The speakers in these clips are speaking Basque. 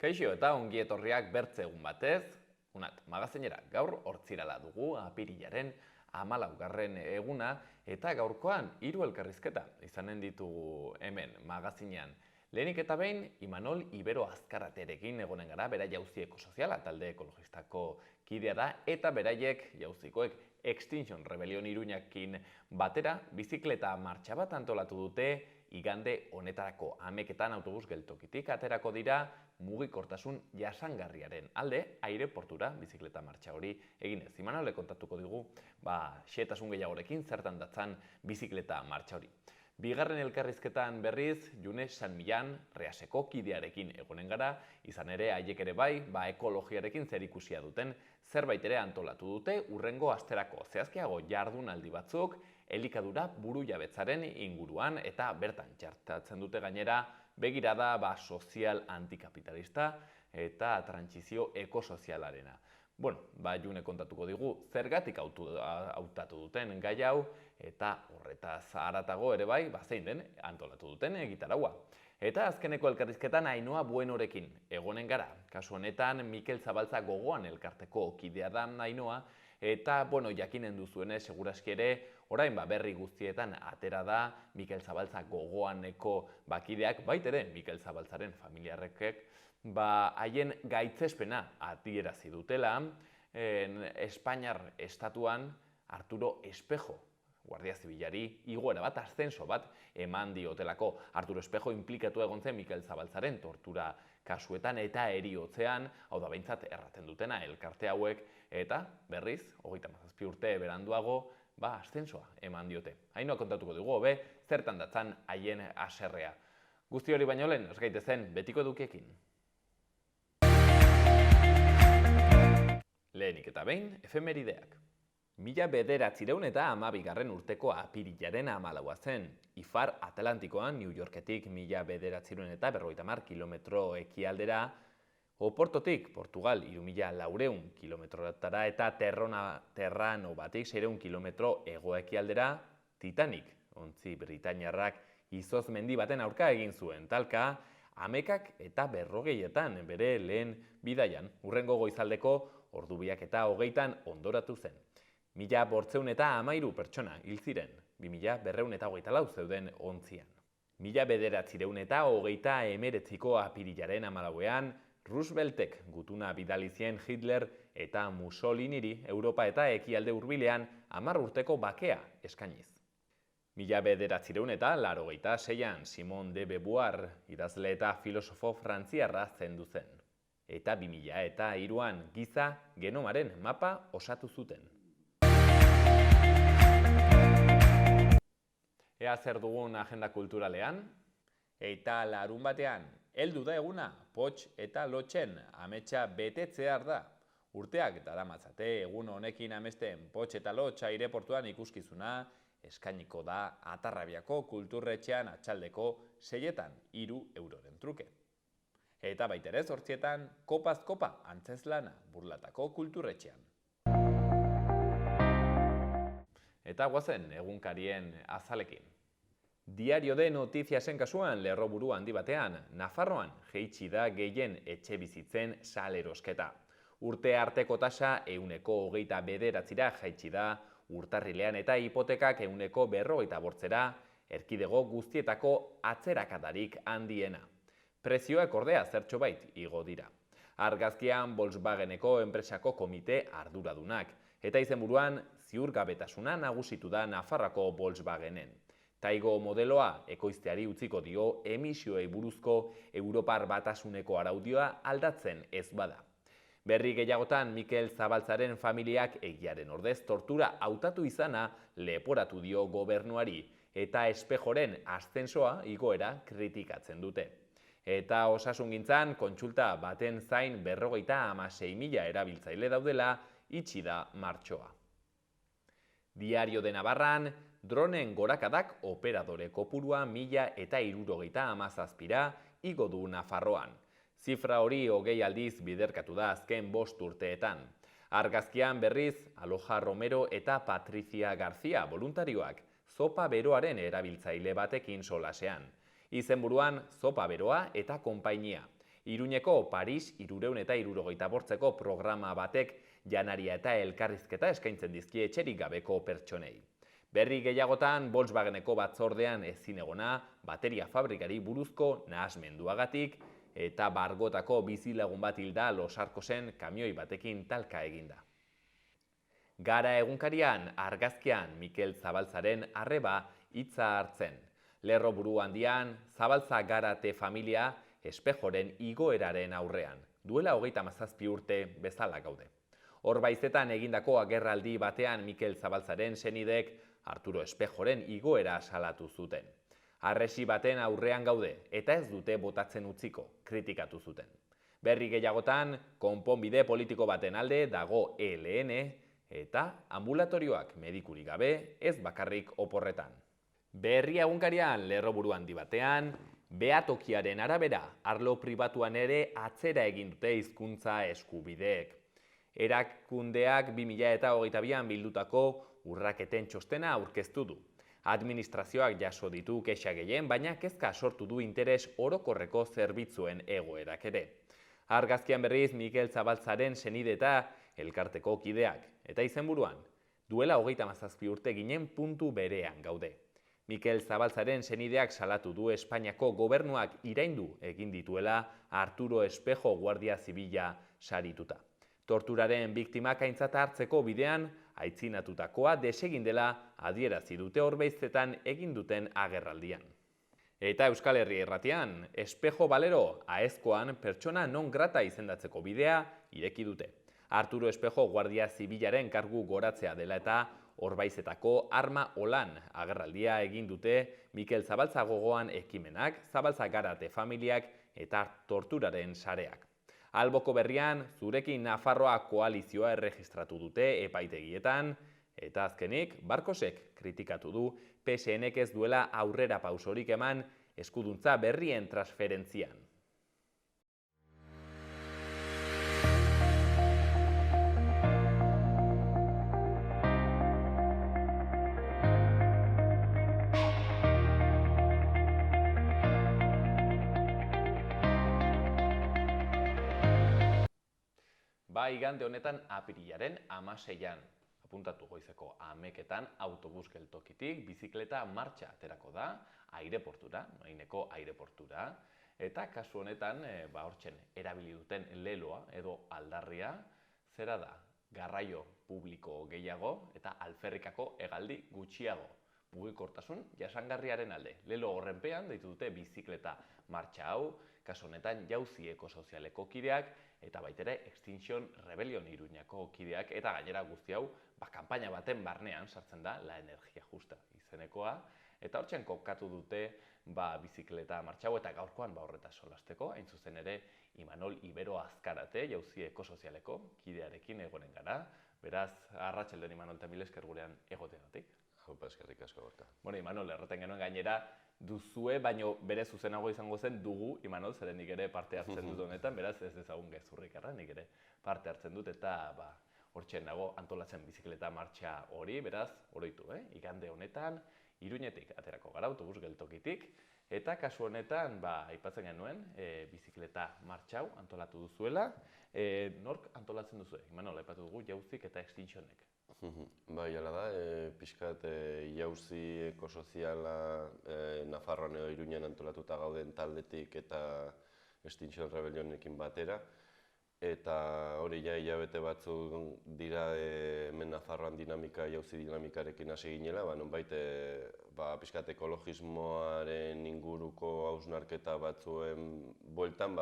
Kaixo eta ongi etorriak bertze egun batez, magazinera gaur hortzirala dugu apirilaren 14. eguna eta gaurkoan 3 elkarrizketa izanen ditugu hemen magazinean. Lehenik eta behin, Imanol Ibero Azkaraterekin egonen gara, bera jauzi ekosoziala talde ekologistako kidea da eta beraiek jauzikoek Extinction Rebellion Iruñakin batera bizikleta martxa bat antolatu dute igande honetarako 11etan autobus geltokitik aterako dira mugikortasun jasangarriaren alde aireportura bizikleta martxa hori eginez. Imanole kontatuko digu, xehetasun gehiagorekin zertan datzan bizikleta martxa hori. Bigarren elkarrizketan berriz, June San Millan Reaseko kidearekin egonen gara, izan ere haiek ere bai, ekologiarekin zerikusia duten zerbait ere antolatu dute urrengo asterako. Zehazkiago jardunaldi batzuk, elikadura burujabetzaren inguruan eta bertan txartatzen dute gainera begirada sozial antikapitalista eta trantsizio ekosozialarena. June kontatuko digu zergatik hautatu duten gai hau eta horretaz haratago ere bai, zein den antolatu duten egitaraua. Eta azkeneko elkarrizketan Ainhoa Buenorekin egonen gara. Kasu honetan Mikel Zabaltza Gogoan elkarteko kidea da Ainhoa eta jakinen duzuenez seguraski ere orain berri guztietan atera da Mikel Zabaltza Gogoaneko kideak, baitere Mikel Zabaltzaren familiarrekek haien gaitzespena adierazi dutela Espainiar estatuan Arturo Espejo Guardia Zibilari igoera bat, ascenso bat eman diotelako. Arturo Espejo inplikatu egon zen Mikel Zabaltzaren tortura kasuetan eta heriotzean, hau da behintzat erraten dutena elkarte hauek, eta berriz, 37 urte beranduago, ascensoa eman diote. Ainhoa kontatuko dugu, zertan datzan haien haserrea. Guzti hori baino lehen, ez gaitezen betiko edukiekin. Lehenik eta behin, efemerideak. 1912 urteko apirilaren 14 zen. Ifar Atlantikoan, New Yorketik 1950 kilometro ekialdera, Oportotik, Portugal, 3400 kilometrotara eta Terrano batik 600 kilometro hego-ekialdera, Titanic, ontzi britainiarrak izoz mendi baten aurka egin zuen talka, 10 eta 40etan bere lehen bidaian, hurrengo goizaldeko ordu 2 eta 20etan ondoratu zen. 1513 pertsona hil ziren, 2224 zeuden ontzian. 1929ko apirilaren 14ean, Rooseveltek gutuna bidali zien Hitler eta Mussoliniri Europa eta ekialde hurbilean 10 urteko bakea eskainiz. 1986an Simone de Beauvoir idazle eta filosofo frantziarra zendu zen. Eta 2003an giza genomaren mapa osatu zuten. Ea zer dugun agenda kulturalean? Eta larun batean, heldu da eguna, Pots eta Lotxen ametsa betetzear da. Urteak daramatzate egun honekin amesten Pots eta Lotx aireportuan ikuskizuna eskainiko da Atarrabiako kulturretxean atxaldeko 6etan 3 euroren truke. Eta baitere 8etan kopaz kopa antzeslana Burlatako kulturretxean. Eta guazen egunkarien azalekin. Diario de Notiziasen kasuan lerroburu handi batean, Nafarroan jeitsi da gehien etxe bizitzen salerosketa. Urte arteko tasa 29%ra jaitsi da, urtarrilean eta hipotekak 58%ra, erkidego guztietako atzerakadarik handiena. Prezioak ordea zertxobait igo dira. Argazkian Volkswageneko enpresako komite arduradunak, eta izenburuan ziurgabetasuna nagusitu da Nafarroako Volkswagenen. Taigo modeloa ekoizteari utziko dio emisioei buruzko Europar Batasuneko araudioa aldatzen ez bada. Berri gehiagotan Mikel Zabaltzaren familiak egiaren ordez tortura hautatu izana leporatu dio gobernuari eta Espejoren ascensoa igoera kritikatzen dute. Eta osasungintzan kontsulta baten zain 56.000 erabiltzaile daudela itxi da martxoa. Diario de Navarran, dronen gorakadak operadore kopurua 1067ra igo du Nafarroan. Zifra hori 20 aldiz biderkatu da azken 5 urteetan. Argazkian berriz, Aloja Romero eta Patricia García voluntarioak zopa beroaren erabiltzaile batekin solasean. Izenburuan zopa beroa eta konpainia. Iruñeko Paris 375ko programa batek janaria eta elkarrizketa eskaintzen dizkie etxerik gabeko pertsonei. Berri gehiagotan, Volkswageneko batzordean ezinegona bateria fabrikari buruzko nahasmenduagatik eta Bargotako bizilagun bat hilda Los Arcosen kamioi batekin talka eginda. Gara egunkarian, argazkian Mikel Zabaltzaren arreba hitza hartzen. Lerro buru handian, Zabaltza Garate familia espejoren igoeraren aurrean. Duela 37 urte bezala gaude. Horbaizetan egindako agerraldi batean Mikel Zabaltzaren senidek Arturo Espejoren igoera salatu zuten. Harresi baten aurrean gaude eta ez dute botatzen utziko, kritikatu zuten. Berri gehiagotan, konponbide politiko baten alde dago ELN eta ambulatorioak medikurik gabe ez bakarrik oporretan. Berri egunkarian lerroburu handi batean, behatokiaren arabera arlo pribatuan ere atzera egin dute hizkuntza eskubideek. Erakundeak 2022an bildutako urraketen txostena aurkeztu du. Administrazioak jaso ditu kexa gehien, baina kezka sortu du interes orokorreko zerbitzuen egoerak ere. Argazkian berriz Mikel Zabaltzaren senide eta elkarteko kideak. Eta izenburuan, duela 37 urte ginen puntu berean gaude. Mikel Zabaltzaren senideak salatu du Espainiako gobernuak iraindu egin dituela Arturo Espejo Guardia Zibila sarituta. Torturaren biktimak aintzat hartzeko bidean, aitzinatutakoa desegin dela adierazi dute Orbeizetan egin duten agerraldian. Eta Euskal Herria Irratian, Espejo Balero Aezkoan pertsona non grata izendatzeko bidea ireki dute. Arturo Espejo Guardia Zibilaren kargu goratzea dela eta Orbaizetako arma olan agerraldia egin dute Mikel Zabaltza gogoan ekimenak, Zabaltza Garate familiak eta torturaren sareak. Alboko berrian, zurekin Nafarroa koalizioa erregistratu dute epaitegietan, eta azkenik, Barkosek kritikatu du PSNek ez duela aurrera pausorik eman eskuduntza berrien transferentzian. Igande honetan apirilaren 16an. Apuntatu goizeko 11etan autobus geltokitik bizikleta martxa aterako da aireportura, Noaineko aireportura. Eta kasu honetan, hortzen erabili duten leloa edo aldarria, zera da, garraio publiko gehiago eta alferrikako hegaldi gutxiago. Mugikortasun jasangarriaren alde. Lelo horrenpean deitu dute bizikleta martxa hau, kasu honetan jauzi ekosozialeko kideak, eta baitere Extinction Rebellion Iruñako kideak, eta gainera guzti hau, kanpaina baten barnean sartzen da La Energia Justa izenekoa, eta hortzen kokatu dute bizikleta martxa hau, eta gaurkoan horretaz solasteko, hain zuzen ere Imanol Ibero Azkarate, jauzi ekosozialeko kidearekin egonen gara. Beraz, arratsaldeon Imanol, eta mil esker gurean egoteagatik. Haupa, eskerrik asko gorka. Imanol, erraten genuen gainera, duzue, baino bere zuzenago izango zen dugu, Imanol, zeren nik ere parte hartzen dut honetan, beraz ez dezagun gezurrik erra, nik ere parte hartzen dut, eta hortzen nago antolatzen bizikleta martxa hori, beraz, oroitu, igande honetan, Iruñetik aterako gara, autobus geltokitik, eta kasu honetan, aipatzen genuen, bizikleta martxa hau antolatu duzuela, nork antolatzen duzue? Imanol, aipatu dugu jauzik eta Extinctionek. Bai, hala da, pixkat jauzi ekosoziala Nafarroan edo Iruñan antolatuta gauden taldetik eta Extinction Rebellionekin batera. Eta hori hilabete batzuk dira hemen Nafarroan jauzi dinamikarekin hasi ginela, nonbait pixkat ekologismoaren inguruko hausnarketa batzuen bueltan,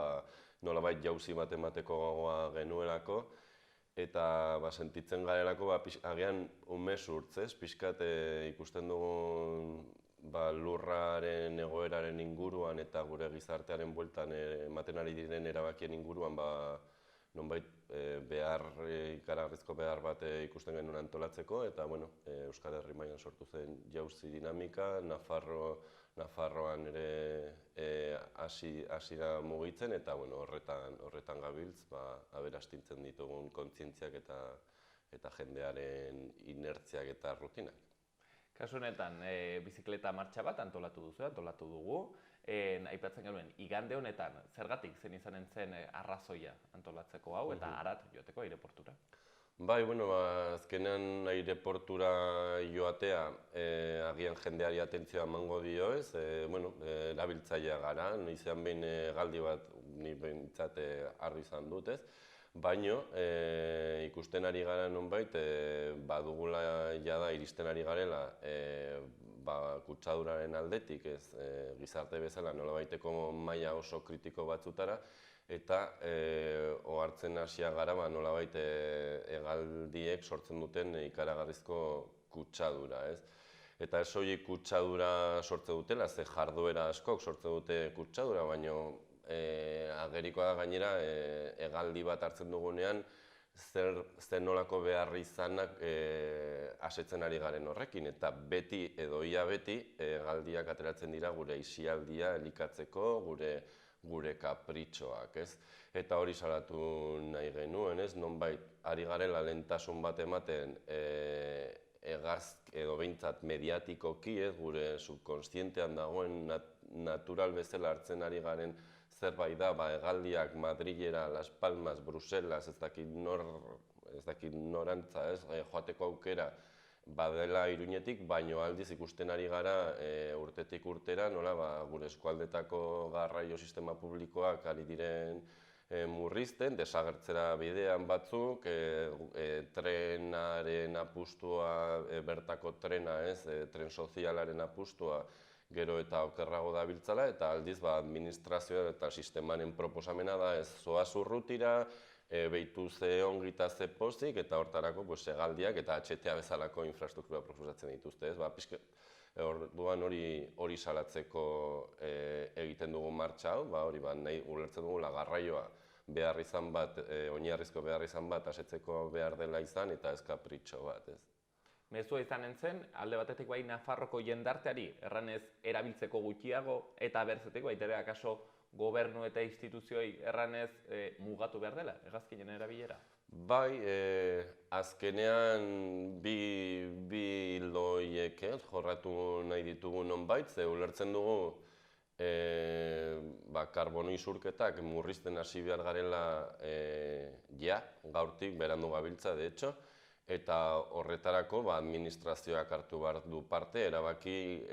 nolabait jauzi matemateko gogoa genuelako. Eta sentitzen garelako agian umez urtzez, pixkat ikusten dugun lurraren egoeraren inguruan eta gure gizartearen bueltan ematen ari diren erabakien inguruan nonbait ikaragarrizko behar bat ikusten genuen antolatzeko, eta Euskal Herri mailan sortu zen jauzi dinamika, Nafarroan ere hasi da mugitzen, eta horretan gabiltz aberastintzen ditugun kontzientziak eta jendearen inertziak eta rutinak. Kasu honetan, bizikleta martxa bat antolatu dugu, aipatzen genuen, igande honetan, zergatik zen izanen zen arrazoia antolatzeko hau eta harat joateko aireportura? Bai, bueno, azkenean aireportura joatea agian jendeari atentzioa emango dio, ez? Erabiltzailea gara, noizean behin hegaldi bat ni behintzat hartu izan dut, ez? Baino, ikusten ari gara nonbait, badugula jada iristen ari garela kutsaduraren aldetik, ez? Gizarte bezala nolabaiteko maila oso kritiko batzutara, eta ohartzen hasia gara nolabait hegaldiek sortzen duten ikaragarrizko kutsadura, ez? Eta ez soilik kutsadura sortzen dutela, ze jarduera askok sortzen dute kutsadura, baina agerikoa da gainera hegaldi bat hartzen dugunean zer nolako behar izanak asetzen ari garen horrekin, eta beti edo ia beti hegaldiak ateratzen dira gure aisialdia elikatzeko, gure kapritxoak, ez? Eta hori salatu nahi genuen, ez? Nonbait, ari garela lehentasun bat ematen hegazk edo behintzat mediatikoki, ez? Gure subkonstientean dagoen natural bezala hartzen ari garen zerbait da, hegaldiak Madrilera, Las Palmas, Bruselas, ez dakit norantza, ez? Joateko aukera badela Iruñetik, baino aldiz ikusten ari gara urtetik urtera, nola gure eskualdetako garraio sistema publikoak ari diren murrizten, desagertzera bidean batzuk, trenaren apustua, bertako trena, tren sozialaren apustua, gero eta okerrago dabiltzala, eta aldiz administrazioa eta sistemaren proposamena da ez zoaz urrutira, behitu ze ongita ze pozik, eta hortarako hegaldiak eta HTA bezalako infrastruktura proposatzen dituzte, ez? Orduan hori salatzeko egiten dugu martxa hau, hori nahi ulertzen dugula garraioa behar izan bat, oinarrizko behar izan bat, asetzeko behar dela izan, eta ez kapritxo bat, ez? Mezua izanen zen, alde batetik bai Nafarroko jendarteari, erranez erabiltzeko gutxiago, eta bertzetik baita ere akaso gobernu eta instituzioi erranez mugatu behar dela, hegazkinen erabilera? Bai, azkenean bi ildo horiek jorratu nahi ditugu nonbait, ze ulertzen dugu karbono isurketak murrizten hasi behar garela gaurtik berandu gabiltza, de hecho, eta horretarako administrazioak hartu behar du parte, erabaki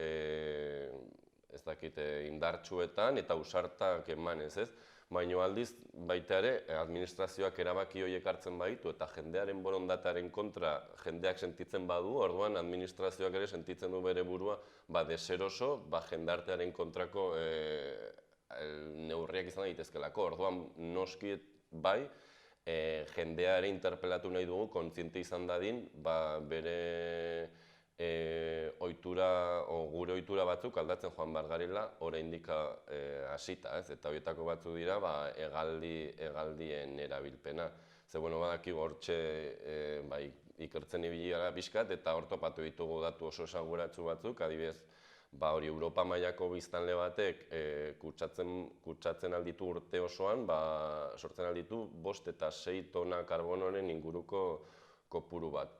ez dakit indartsuetan eta ausartak emanez, ez? Baina aldiz baita ere administrazioak erabaki horiek hartzen baditu eta jendearen borondatearen kontra jendeak sentitzen badu, orduan administrazioak ere sentitzen du bere burua deseroso jendartearen kontrako neurriak izan daitezkelako, orduan noski bai, jendea ere interpelatu nahi dugu, kontziente izan dadin, bere gure ohitura batzuk aldatzen joan behar garela oraindik hasita, ez? Eta horietako batzu dira hegaldien erabilpena. Ze, badakigu hortxe ikertzen ibili gara pixkat, eta hor topatu ditugu datu oso esanguratsu batzuk, adibidez, Europa mailako biztanle batek kutsatzen alditu urte osoan, sortzen alditu 5 eta 6 tona karbonoren inguruko kopuru bat.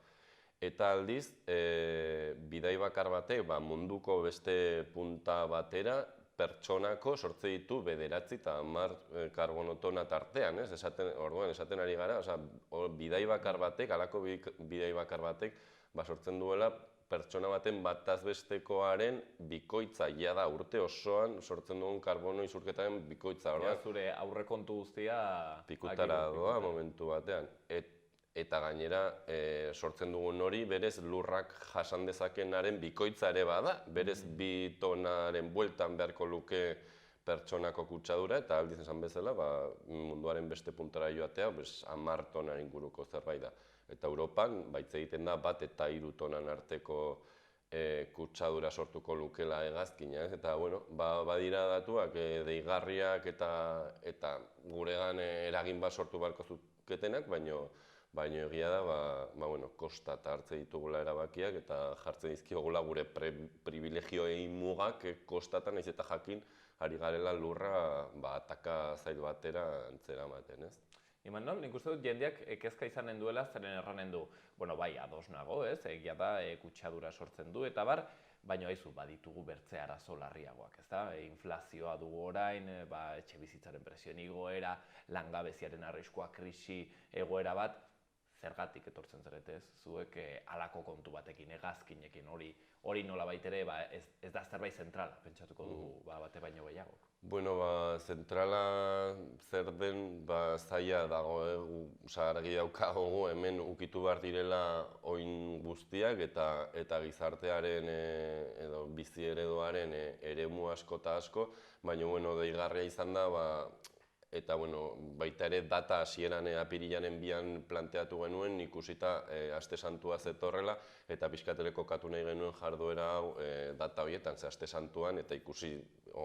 Eta aldiz, bidai bakar batek munduko beste punta batera pertsonako sortze ditu 9 eta 10 karbonotona tartean, orduan esaten ari gara, bidai bakar batek, halako bidai bakar batek sortzen duela pertsona baten bataz bestekoaren bikoitza, da urte osoan sortzen dugun karbono isurketaren bikoitza. Zure aurrekontu guztia pikutara doa momentu batean. Eta gainera sortzen dugun hori berez lurrak jasan dezakenaren bikoitza ere bada, berez 2 tonaren bueltan beharko luke pertsonako kutsadura, eta aldiz esan bezala munduaren beste puntara joatea 10 tonaren inguruko zerbait da. Eta Europan baitz egiten da 1 eta 3 tonan arteko kutsadura sortuko lukela hegazkina, eta badira datuak deigarriak eta guregan eragin bat sortu beharko zuketenak, baina egia da kostata hartze ditugula erabakiak eta jartzen dizkiogula gure privilegioei mugak kostatan nahiz eta jakin ari garela lurra ataka zail batera antzeramaten, ez? Imanol, nik uste dut jendeak kezka izanen duela, zeren erranen du, bai, ados nago, ez, egia da, kutsadura sortzen du, eta baina haizu baditugu bertze arazo larriagoak, ezta? Inflazioa dugu orain, etxe bizitzaren presioen igoera, langabeziaren arriskua, krisi egoera bat, zergatik etortzen zarete, ez? Zuek halako kontu batekin, hegazkinekin, hori nolabait ere ez da zerbait zentrala, pentsatuko dugu bate baino gehiago. Bueno, zentrala zer den, zaila dago, argi daukagu hemen ukitu behar direla oin guztiak eta gizartearen edo bizi ereduaren eremu asko eta asko, baina deigarria izan da, eta baita ere data hasieran apirilaren 2an planteatu genuen, ikusita aste santua zetorrela, eta pixkatele kokatu nahi genuen jarduera hau data horietan, ze aste santuan, eta ikusi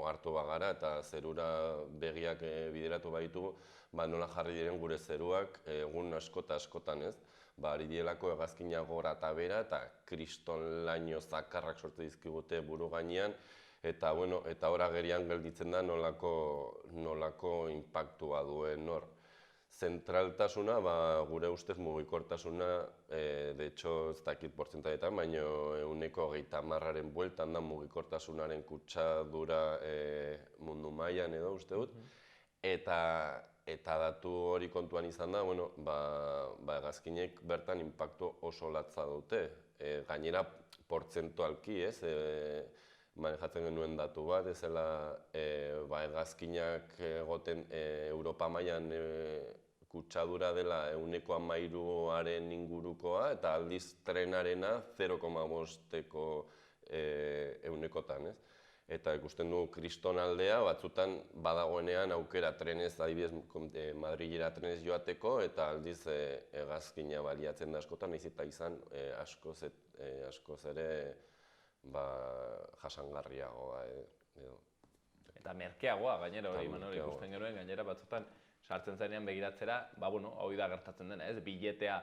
hartu bagara, eta zerura begiak bideratu baditugu, nola jarri diren gure zeruak egun askotan ez, ari dielako hegazkina gora eta bera, eta kriston laino zakarrak sortu dizkigute buru gainean, eta hor agerian gelditzen da nolako inpaktua duen hor. Zentraltasuna, gure ustez mugikortasuna, de hecho ez dakit portzentaietan, baina 30%-aren bueltan da mugikortasunaren kutsadura mundu mailan edo uste dut, eta datu hori kontuan izan da, hegazkinek bertan inpaktu oso latza dute, gainera portzentualki, ez? Manejatzen genuen datu bat, ezela hegazkinak egoten Europa mailan kutsadura dela 13%aren ingurukoa, eta aldiz trenarena 0,5%ko ehunekotan, ez? Eta ikusten dugu kriston aldea, batzutan badagoenean aukera trenez, adibidez Madrilera trenez joateko, eta aldiz hegazkina baliatzen da askotan, nahiz eta izan askoz ere jasangarriagoa edo. Eta merkeagoa, gainera hori Manol ikusten genuen, gainera batzutan sartzen zenean begiratzera, hori da gertatzen dena, ez? Biletea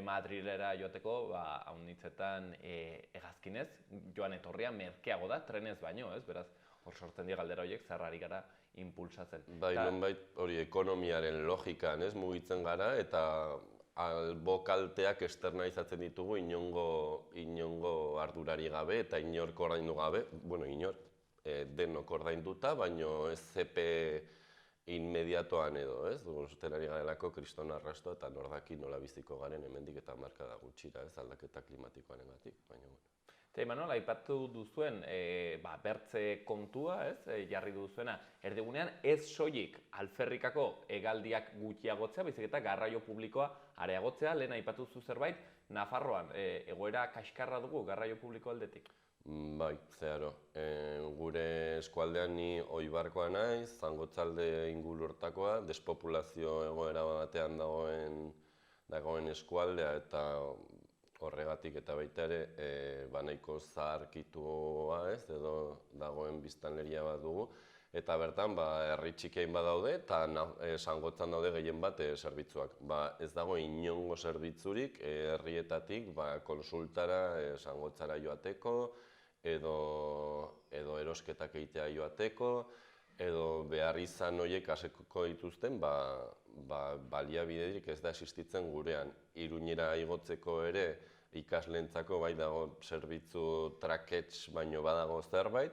Madrilera joateko, haunitzetan hegazkinez, joan etorria merkeago da, trenez baino, ez? Beraz, hor sortzen dira galdera horiek, zerrari gara impulsatzen. Nonbait hori ekonomiaren logikan, ez? Mugitzen gara, eta albo kalteak externalizatzen ditugu inongo ardurari gabe eta inork ordaindu gabe, denok ordainduta, baino ez zepe inmediatoan edo, ez? Zuzenari garelako kriston arrasto eta nordaki nola biziko garen hemendik eta markada gutxira, ez? Aldaketa klimatikoarengatik, baina Eta Imanol, aipatu duzuen bertze kontua, ez? Jarri duzuena, erdigunean ez soilik alferrikako hegaldiak gutxiagotzea, baizik eta garraio publikoa areagotzea, lehen aipatu zu zerbait, Nafarroan egoera kaskarra dugu garraio publiko aldetik? Bai, zeharo. Gure eskualdean ni Oibarkoa naiz, Zangotzalde inguru hortakoa, despopulazio egoera batean dagoen eskualdea eta horregatik eta baita ere nahiko zaharkitua ez, edo dagoen biztanleria bat dugu. Eta bertan herri txikein badaude eta Zangotzan daude gehien bat zerbitzuak. Ez dago inongo zerbitzurik herrietatik konsultara Zangotzara joateko, edo erosketak egitea joateko, edo behar izan horiek aseko dituzten baliabiderik ez da existitzen gurean. Iruñera igotzeko ere ikasleentzako bai dago zerbitzu trakets baino badago zerbait,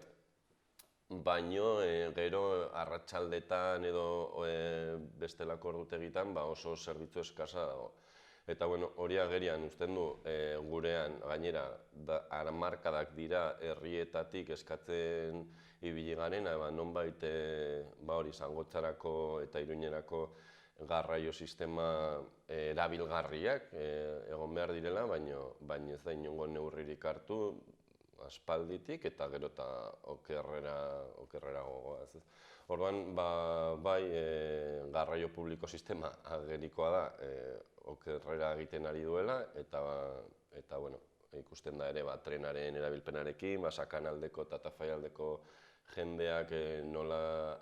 baino gero arratsaldetan edo bestelako ordutegitan oso zerbitzu eskasa dago. Eta hori agerian uzten du gurean gainera hamarkadak dira herrietatik eskatzen ibili garena, nonbait hori Zangotzarako eta Iruñerako garraio sistema erabilgarriak egon behar direla, baina ez da inongo neurririk hartu aspalditik eta gero eta okerrera gogoaz. Orduan, bai garraio publiko sistema agerikoa da okerrera egiten ari duela eta ikusten da ere trenaren erabilpenarekin, Sakanaldeko eta Tafaialdeko jendeak nola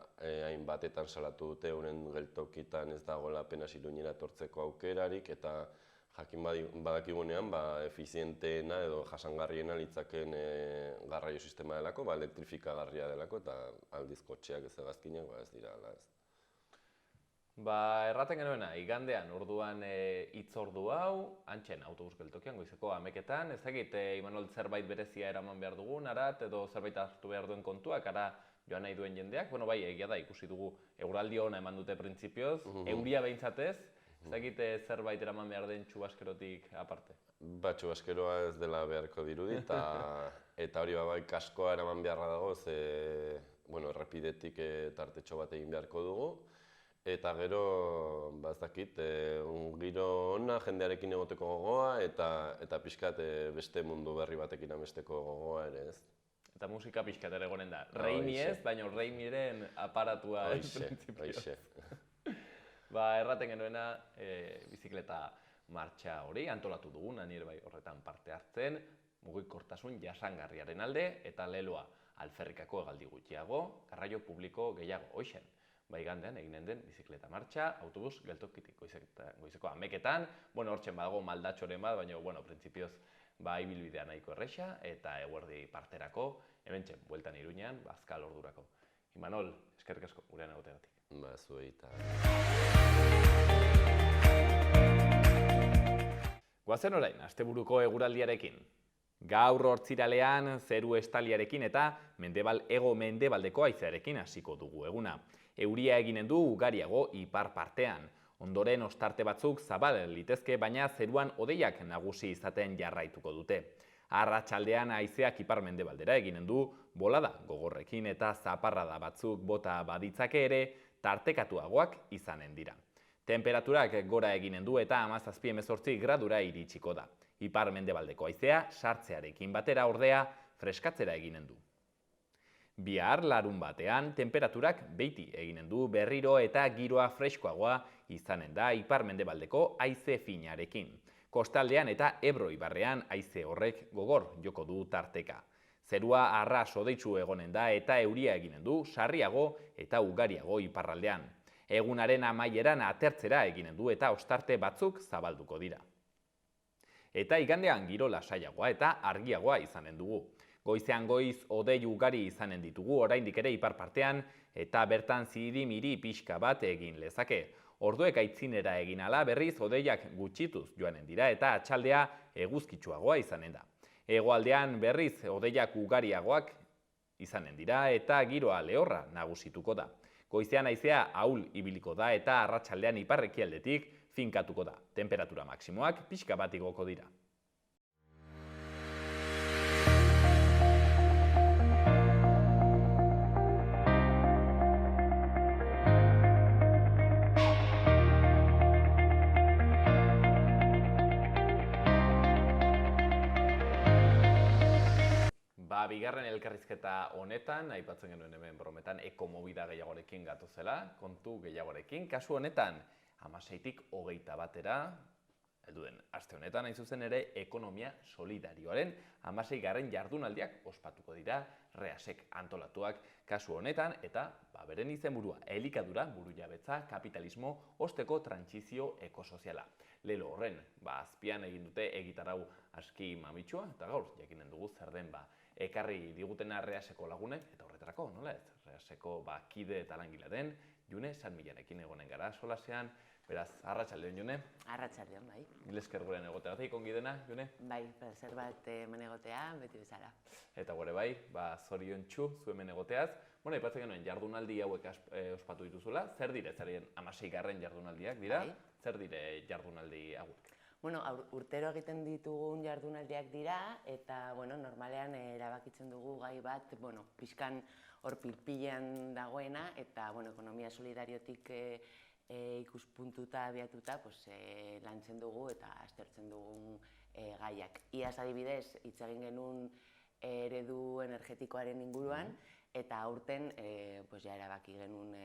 hainbatetan salatu dute euren geltokitan ez dagoela apenas Iruñera etortzeko aukerarik eta jakin badakigunean efizienteena edo jasangarriena litzakeen garraio sistema delako, elektrifikagarria delako eta aldiz kotxeak ez hegazkinak ez dira ala ez. Erraten genuena, igandean orduan hitzordu hau, antxen autobus geltokian goizeko 11etan, ez dakit Imanol zerbait berezia eraman behar dugun, arat, edo zerbait hartu behar duen kontuak, ara joan nahi duen jendeak, bai, egia da, ikusi dugu eguraldi ona eman dute printzipioz, euria behintzatez, ez dakit zerbait eraman behar den txubaskerotik aparte. Txubaskeroa ez dela beharko dirudi, eta hori bai kaskoa eraman beharra dago, errepidetik tartetxo bat egin beharko dugu. Eta gero, ez dakit, giro ona, jendearekin egoteko gogoa, eta pixkat beste mundu berri batekin amesteko gogoa ere, ez? Eta musika pixkat ere gonen da. Reimi ez, baina reimiren aparatua Hoixe. Erraten genuena, bizikleta martxa hori antolatu dugun, nire bai horretan parte hartzen, mugikortasun jasangarriaren alde, eta leloa alferrikako hegaldi gutxiago, garraio publiko gehiago, hoixen. Igandean eginen den bizikleta martxa, autobus geltokitik goizeko 11etan, hortzen badago maldatxoren bat, baina, printzipioz, ibilbidea nahiko erresa, eta eguerdi parterako, hementxe, bueltan Iruñean, azkal ordurako. Imanol, eskerrik asko, gurean egoteagatik. Zuei eta... Goazen orain, asteburuko eguraldiarekin. Gaur hortziralean, zeru estaliarekin eta hego-mendebaldeko haizearekin hasiko dugu eguna. Euria eginen du ugariago ipar partean. Ondoren ostarte batzuk zabal litezke, baina zeruan hodeiak nagusi izaten jarraituko dute. Arratsaldean haizeak ipar-mendebaldera eginen du, bolada gogorrekin eta zaparrada batzuk bota baditzake ere, tartekatuagoak izanen dira. Temperaturak gora eginen du eta 17-18 gradura iritsiko da. Ipar-mendebaldeko haizea sartzearekin batera ordea freskatzera eginen du. Bihar larun batean, temperaturak beiti eginen du berriro eta giroa freskoagoa izanen da ipar-mendebaldeko haize finarekin. Kostaldean eta Ebro ibarrean haize horrek gogor joko du tarteka. Zerua arras hodeitsu egonen da eta euria eginen du sarriago eta ugariago iparraldean. Egunaren amaieran atertzera eginen du eta ostarte batzuk zabalduko dira. Eta igandean giro lasaiagoa eta argiagoa izanen dugu. Goizean goiz hodei ugari izanen ditugu oraindik ere ipar partean eta bertan ziri-miri pixka bat egin lezake. Orduek aitzinera egin ala berriz hodeiak gutxituz joanen dira eta atxaldea eguzkitsuagoa izanen da. Hegoaldean berriz hodeiak ugariagoak izanen dira eta giroa lehorra nagusituko da. Goizean haizea ahul ibiliko da eta arratsaldean ipar-ekialdetik finkatuko da. Temperatura maksimoak pixka bat igoko dira. Bigarren elkarrizketa honetan, aipatzen genuen hemen brometan, ekomobida gehiagorekin gatozela, kontu gehiagorekin. Kasu honetan, 16tik 21 batera, helduen aste honetan, hain zuzen ere, ekonomia solidarioaren 16. jardunaldiak ospatuko dira, Reasek antolatuak kasu honetan, eta beren izenburua, elikadura, burujabetza, kapitalismo, osteko trantsizio ekosoziala. Lelo horren, azpian egin dute egitarau aski mamitsua, eta gaur, jakinen dugu zer den ekarri digutena Reaseko lagunek, eta horretarako, nola ez? Reaseko kide eta langile den, June Sanmillarekin egonen gara solasean, beraz, arratsaldeon, June? Arratsaldeon, bai. Gilesker gurean egoteagatik, ongi dena, June? Bai, plazer bat hemen egotea, beti bezala. Eta gore bai, zoriontsu zu hemen egoteaz. Aipatzen genuen jardunaldi hauek ospatu dituzula, zer dire, zerien 16. jardunaldiak dira, zer dire jardunaldi hauek? Urtero egiten ditugun jardunaldiak dira, eta normalean erabakitzen dugu gai bat, pixkan hor pilpilean dagoena, eta ekonomia solidariotik ikuspuntuta abiatuta lantzen dugu eta aztertzen dugun gaiak. Iaz adibidez, hitz egin genuen eredu energetikoaren inguruan, eta aurten erabaki genuen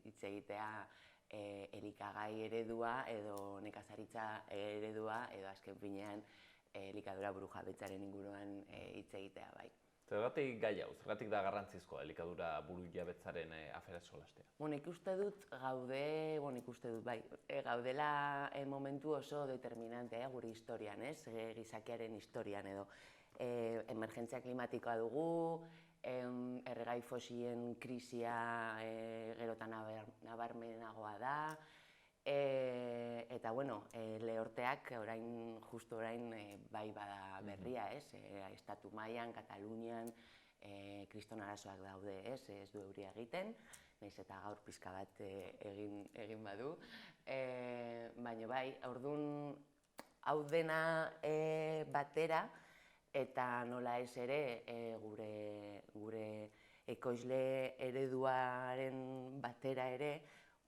hitz egitea elikagai eredua edo nekazaritza eredua edo azken finean elikadura burujabetzaren inguruan hitz egitea bai. Zergatik gai hau, zergatik da garrantzizkoa elikadura burujabetzaren afera solastea? Ikuste dut gaudela momentu oso determinantea gure historian, gizakiaren historian edo emergentzia klimatikoa dugu, erregai fosilen krisia gerotan nabarmenagoa da, eta, bueno, lehorteak justu orain bai bada berria, ez? Estatu mailan, Katalunian, kriston arazoak daude, ez du euria egiten, nahiz eta gaur pixka bat egin badu. Baina bai, orduan hau dena batera, eta nola ez ere gure ekoizle ereduaren batera ere,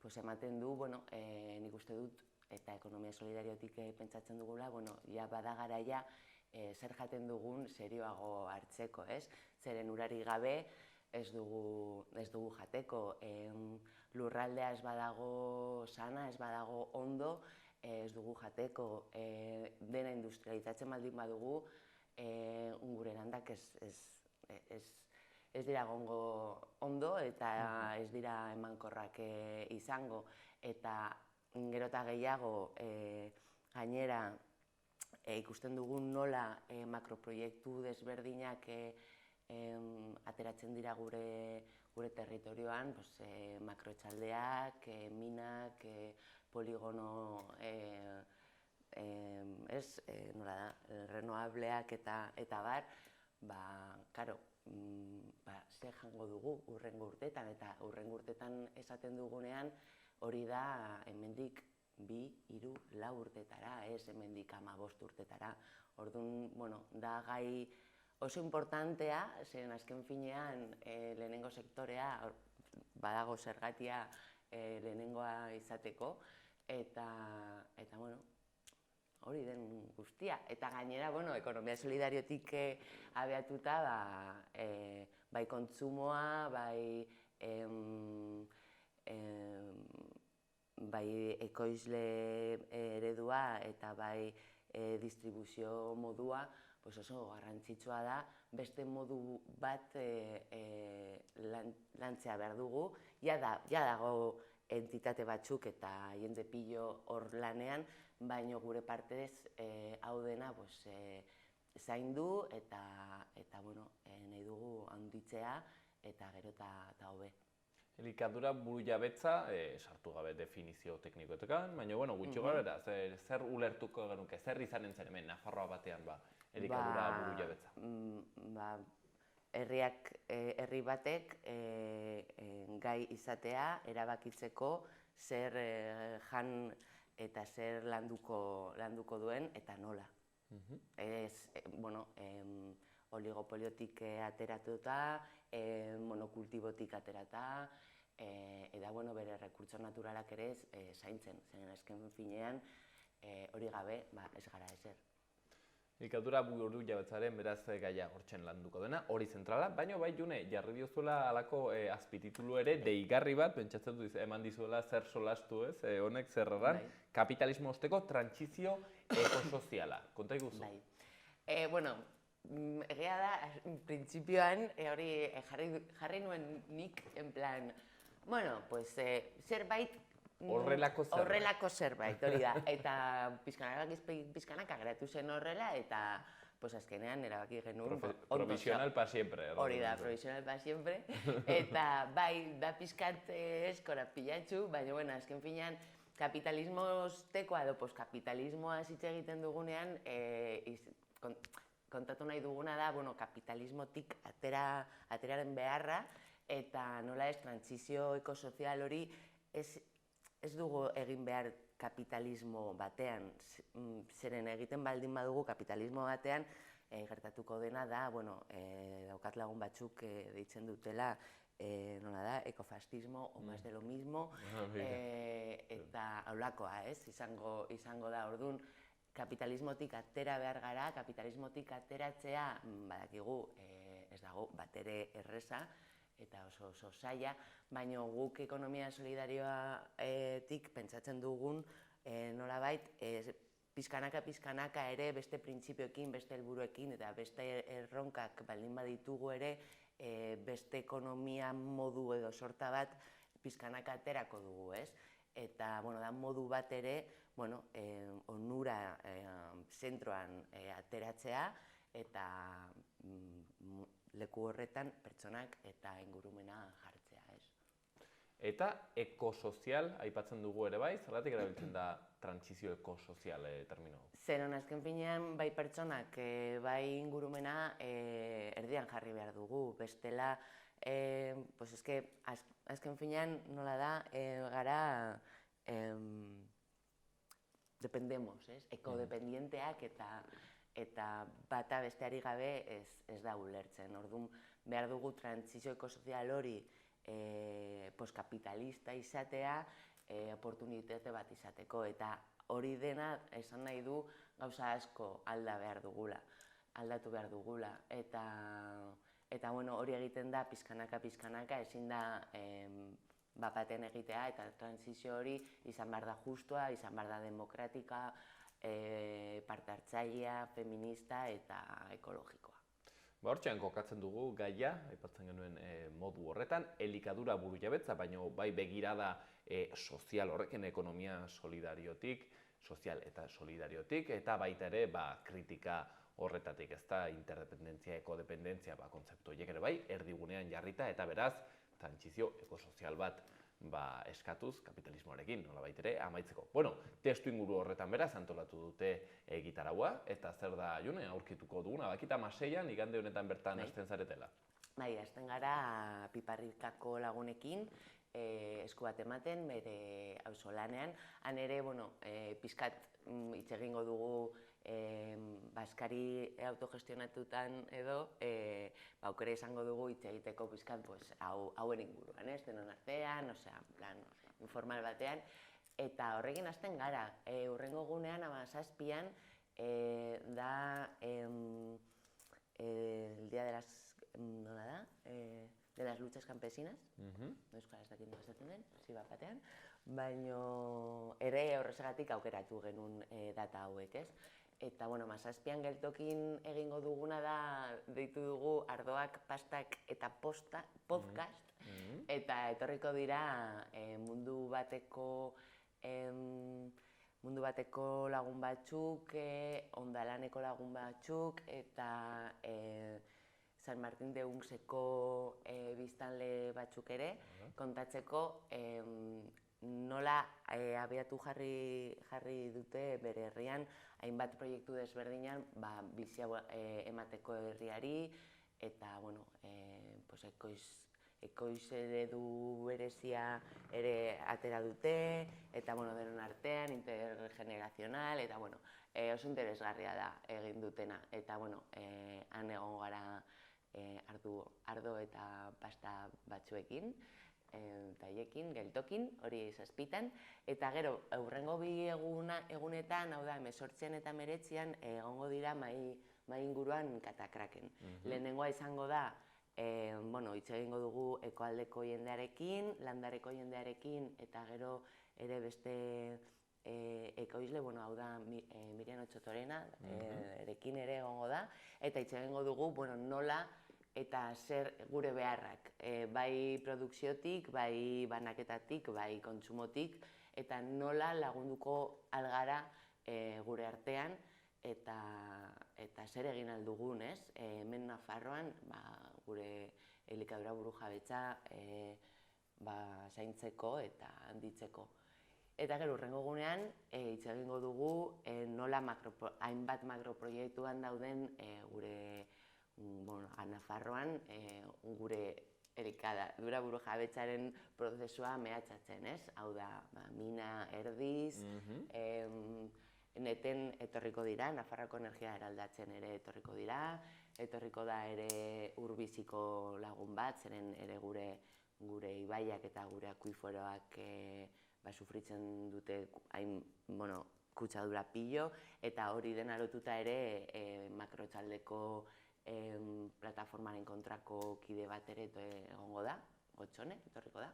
ematen du, nik uste dut, eta ekonomia solidariotik pentsatzen dugula, ja bada garaia zer jaten dugun serioago hartzeko, ez? Zeren urari gabe ez dugu jateko, lurraldea ez badago sana, ez badago ondo, ez dugu jateko, dena industrializatzen baldin badugu, gure landak ez dira egongo ondo eta ez dira emankorrak izango. Eta gero eta gehiago gainera ikusten dugun nola makroproiektu desberdinak ateratzen dira gure territorioan, makroetxaldeak, minak, poligono nola da, renovableak eta bar, karo, zer jango dugu hurrengo urteetan, eta hurrengo urteetan esaten dugunean hori da hemendik 2, 3, 4 urtetara, ez hemendik 15 urtetara. Orduan, da gai oso importantea, zeren azken finean lehenengo sektorea badago zergatia lehenengoa izateko, eta hori den guztia. Eta gainera, ekonomia solidariotik abiatuta, bai kontsumoa, bai ekoizle eredua eta bai distribuzio modua oso garrantzitsua da, beste modu bat lantzea behar dugu. Ja dago entitate batzuk eta jende pilo hor lanean, baina gure partez hau dena zaindu eta nahi dugu handitzea eta gero eta hobe. Elikadura burujabetza, sartu gabe definizio teknikoetan, baina gutxi gara, zer ulertuko genuke, zer izanen zen hemen, Nafarroa batean elikadura burujabetza? Herri batek gai izatea erabakitzeko zer jan eta zer landuko duen eta nola. Oligopoliotik ateratuta, monokultibotik aterata, eta bere rekurtso naturalak ere zaintzen, zen azken finean hori gabe ez gara ezer. Elikadura burujabetzaren beraz gaia hortzen landuko dena, hori zentrala, baina bai June, jarri diozuela halako azpititulu ere deigarri bat, pentsatzen dut eman dizuela zer solastu ez, honek zer erran, kapitalismo osteko trantsizio ekosoziala. Konta iguzu? Bai. Egia da, printzipioan hori jarri nuen nik, en plan, zerbait horrelako zerbait, hori da. Eta pizkanaka geratu zen horrela, eta azkenean erabaki genuen... Provisional pa siempre. Hori da, provisional pa siempre. Eta bai, da pizkat eskora pilatxu, baina azken finean kapitalismo ostekoa edo postkapitalismoa hitz egiten dugunean, kontatu nahi duguna da, kapitalismotik ateraren beharra, eta nola ez, trantsizio ekosozial hori ez dugu egin behar kapitalismo batean, zeren egiten baldin badugu kapitalismo batean, gertatuko dena da, daukat lagun batzuk deitzen dutela, nola da, ekofascismo, o más de lo mismo, eta haulakoa, ez, izango da, orduan, kapitalismotik atera behar gara, kapitalismotik ateratzea, badakigu, ez dago, batere erreza, eta oso zaila, baina guk ekonomia solidariotik pentsatzen dugun, nolabait, pizkanaka ere beste printzipioekin, beste helburuekin eta beste erronkak baldin baditugu ere, beste ekonomia modu edo sorta bat pizkanaka aterako dugu, ez? Eta, da modu bat ere, onura zentroan ateratzea eta leku horretan pertsonak eta ingurumena jartzea, ez. Eta ekosozial aipatzen dugu ere bai, zergatik erabiltzen da trantsizio ekosozial termino hau? Zeron azken finean bai pertsonak, bai ingurumena erdian jarri behar dugu, bestela, pues eske, azken finean nola da, gara dependemos, ez? Ekodependienteak eta bata besteari gabe ez da ulertzen. Orduan behar dugu trantsizio ekosozial hori postkapitalista izatea, oportunitate bat izateko, eta hori dena esan nahi du gauza asko aldatu behar dugula, eta bueno, hori egiten da pizkanaka, ezin da bapaten egitea, eta trantsizio hori izan behar da justua, izan behar da demokratika, parte hartzailea, feminista eta ekologikoa. Hortxean kokatzen dugu gaia, aipatzen genuen modu horretan, elikadura burujabetza, baina bai begirada sozial horrekin ekonomia solidariotik, sozial eta solidariotik, eta baita ere kritika horretatik, ez da interdependentzia, ekodependentzia, kontzeptu horiek ere bai, erdigunean jarrita, eta beraz, trantsizio ekosozial bat eskatuz kapitalismoarekin, nolabait ere, amaitzeko. Bueno, testu inguru horretan beraz antolatu dute gitaraua, eta zer da, June, aurkituko duguna, bakita 6an igande honetan bertan hasten zaretela. Bai, hasten gara Piparrikako lagunekin, esku bat ematen, bere auzolanean. Han ere, bueno, pizkat hitz egingo dugu Baskari autogestionatutan edo, aukera izango dugu hitz egiteko pizkat hauen inguruan, ez, denon artean, osea, plan informal batean, eta horrekin hasten gara. Hurrengo egunean, 17an, da el día de las, nola da? De las luchas campesinas, euskara ez dakit nola esaten den, hasi bat batean, baina ere horrezagatik aukeratu genuen data hauek, ez? Eta, bueno, 17an geltokin egingo duguna da, deitu dugu Ardoak, Pastak eta podcast, eta etorriko dira mundu bateko lagun batzuk, ondalaneko lagun batzuk, eta San Martin de Unxeko biztanle batzuk ere, kontatzeko nola abiatu jarri dute bere herrian hainbat proiektu desberdinan bizia emateko herriari, eta, bueno, ekoiz eredu berezia ere atera dute, eta, bueno, denon artean, intergenerazional, eta, bueno, oso interesgarria da egin dutena, eta, bueno, han egon gara ardo eta pasta batzuekin, eta haiekin, geltokin, hori 7an, eta gero, hurrengo bi egunetan, hau da, 18an eta 19an, egongo dira mai inguruan katakraken. Lehenengoa izango da, hitz egingo dugu ekoaldeko jendearekin, landareko jendearekin, eta gero ere beste ekoizle, hau da, Mirian Otxotorena, erekin ere egongo da, eta hitz egingo dugu, nola eta zer gure beharrak, bai produkziotik, bai banaketatik, bai kontsumotik, eta nola lagunduko algara gure artean, eta zer egin aldugun, ez? Hemen Nafarroan, gure elikadura burujabetza zaintzeko eta handitzeko. Eta gero, hurrengo egunean, hitz egingo dugu nola hainbat makroproiektuan dauden gure Nafarroan gure elikadura burujabetzaren prozesua mehatxatzen, ez? Hau da, mina erdiz, neten etorriko dira, Nafarroako energia eraldatzen ere etorriko dira, etorriko da ere urbiziko lagun bat, zeren ere gure ibaiak eta gure akuiforoak sufritzen dute hain, kutsadura pilo, eta hori dena lotuta ere makrotxaldeko plataformaren kontrako kide bat ere egongo da, Gotxone, etorriko da,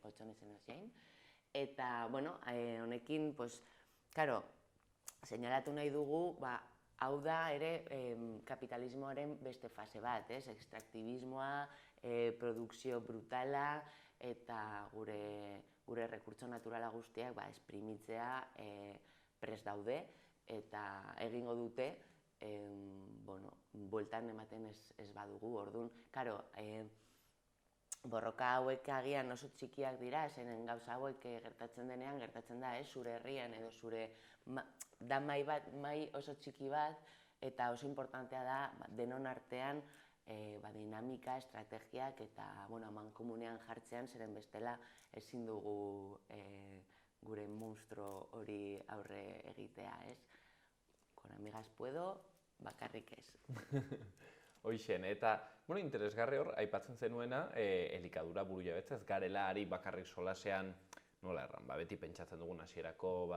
Gotxone zen hasiain. Eta, honekin, karo, seinalatu nahi dugu, hau da ere kapitalismoaren beste fase bat, ekstraktibismoa, produkzio brutala, eta gure rekurtso naturala guztiak esprimitzea prest daude, eta egingo dute, bueltan ematen ez badugu, orduan, karo, borroka hauek agian oso txikiak dira, zenen gauza hauek gertatzen denean, gertatzen da, zure herrian edo zure da mai oso txiki bat, eta oso importantea da denon artean dinamika, estrategiak eta mankomunean jartzean, zeren bestela ezin dugu gure monstruo hori aurre egitea, ez? Con amigas puedo, bakarrik ez. Hoixen, eta, interesgarri hor, aipatzen zenuena, elikadura burujabetza ez garela ari bakarrik solasean, nola erran, beti pentsatzen dugun hasierako,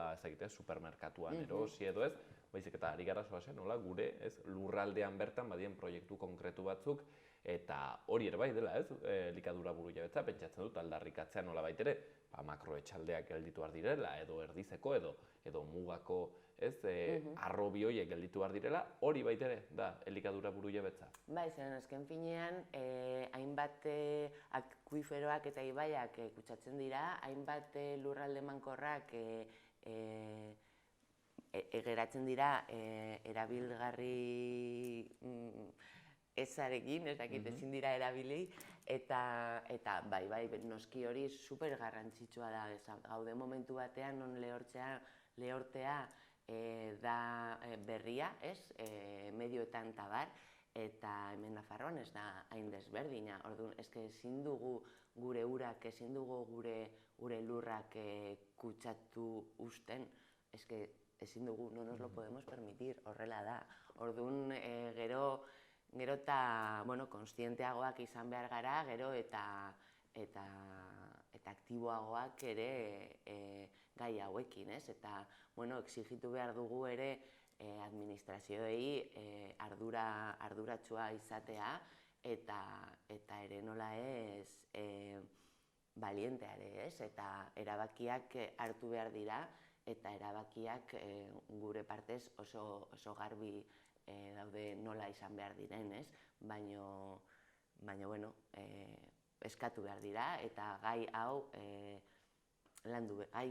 supermerkatuan erosi edo ez, baizik eta ari gara solasean, nola, gure, lurraldean bertan badien proiektu konkretu batzuk, eta hori ere bai dela, ez, elikadura burujabetza, pentsatzen dut aldarrikatzea nola baitere, makroetxaldeak gelditu behar direla, edo erdizeko, edo mugako, arrobi horiek gelditu behar direla, hori baitere da elikadura burujabetza. Bai, zeren azken finean, hainbat akuiferoak eta ibaiak kutsatzen dira, hainbat lurralde mankorrak geratzen dira erabilgarri ezarekin, ez dakit ezin dira erabili, eta bai, noski hori super garrantzitsua da, gaude momentu batean non lehortea da berria, medioetan tabar, eta hemen Nafarroan ez da hain desberdina, orduan, ezin dugu gure urak, ezin dugu gure lurrak kutsatu usten, ezin dugu, no nos lo podemos permitir, horrela da. Orduan, gero eta konstienteagoak izan behar gara, gero eta aktiboagoak ere gai hauekin, ez? Eta, exigitu behar dugu ere administrazioei arduratsua izatea eta ere nola ez balientea ere, ez? Eta erabakiak hartu behar dira eta erabakiak gure partez oso garbi daude nola izan behar diren, ez? Baina, eskatu behar dira eta gai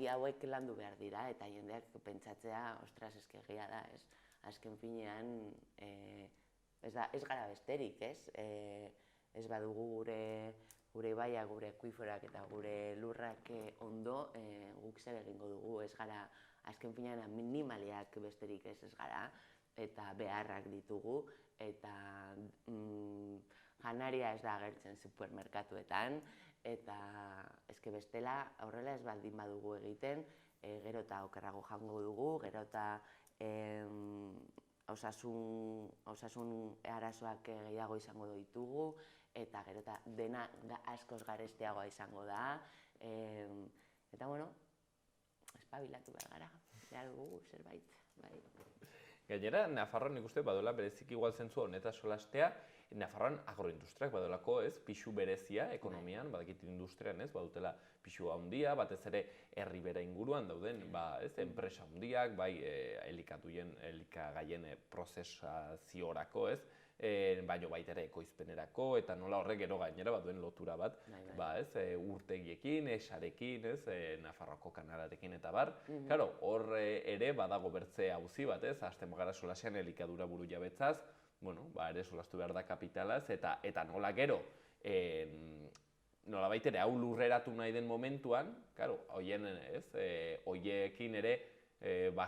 hauek landu behar dira eta jendeak pentsatzea, ostras, egia da, ez? Azken finean, ez gara besterik, ez? Ez badugu gure ibaia, gure akuiferak eta gure lurrak ondo, guk zer egingo dugu, ez gara, azken finean minimaliak besterik ez gara, eta beharrak ditugu, eta janaria ez da agertzen supermerkatuetan, eta bestela horrela ez baldin badugu egiten, gero eta okerrago jango dugu, gero eta osasun arazoak gehiago izango ditugu, eta gero eta dena askoz garestiagoa izango da, eta espabilatu behar gara, behar dugu zerbait. Gainera, Nafarroan nik uste baduela berezik igual zentzu honetaz solastea, Nafarroan agroindustriak badolako, pixu berezia ekonomian, badakit industrian, badutela pixu handia, batez ere herri bera inguruan dauden, enpresa handiak, bai elikagaien prozesaziorako, baino baita ere ekoizpenerako, eta nola horrek gero gainera baduen lotura bat, urtegiekin, esarekin, Nafarroako kanalarekin eta bar. Karo, hor ere badago bertze auzi bat, hasten bagara solasean elikadura burujabetzaz, ere solastu behar da kapitalaz, eta nola gero, nola baitere hau lurreratu nahi den momentuan, hoiekin ere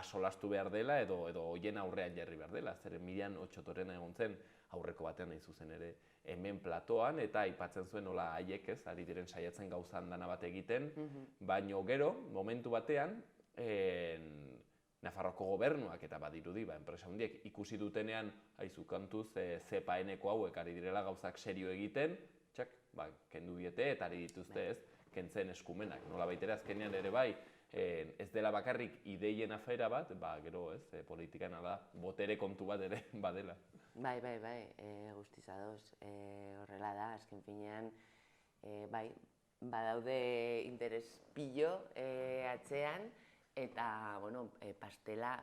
solastu behar dela edo hoien aurrean jarri behar dela. Zeren Miriam Otxotorena egon zen aurreko batean nahi zuzen ere hemen platoan, eta aipatzen zuen nola haiek ari diren saiatzen gauzan dana bat egiten, baino gero, momentu batean, Nafarroako gobernuak eta badirudi, enpresa handiek ikusi dutenean, haizu kantuz, CEPAeneko hauek ari direla gauzak serio egiten, kendu diete eta ari dituzte kentzen eskumenak. Nola baitere azkenean ere bai, ez dela bakarrik ideien afera bat, gero politikan da, botere kontu bat ere badela. Bai, guztiz ados, horrela da, azken finean, badaude interes pillo atzean, eta, pastela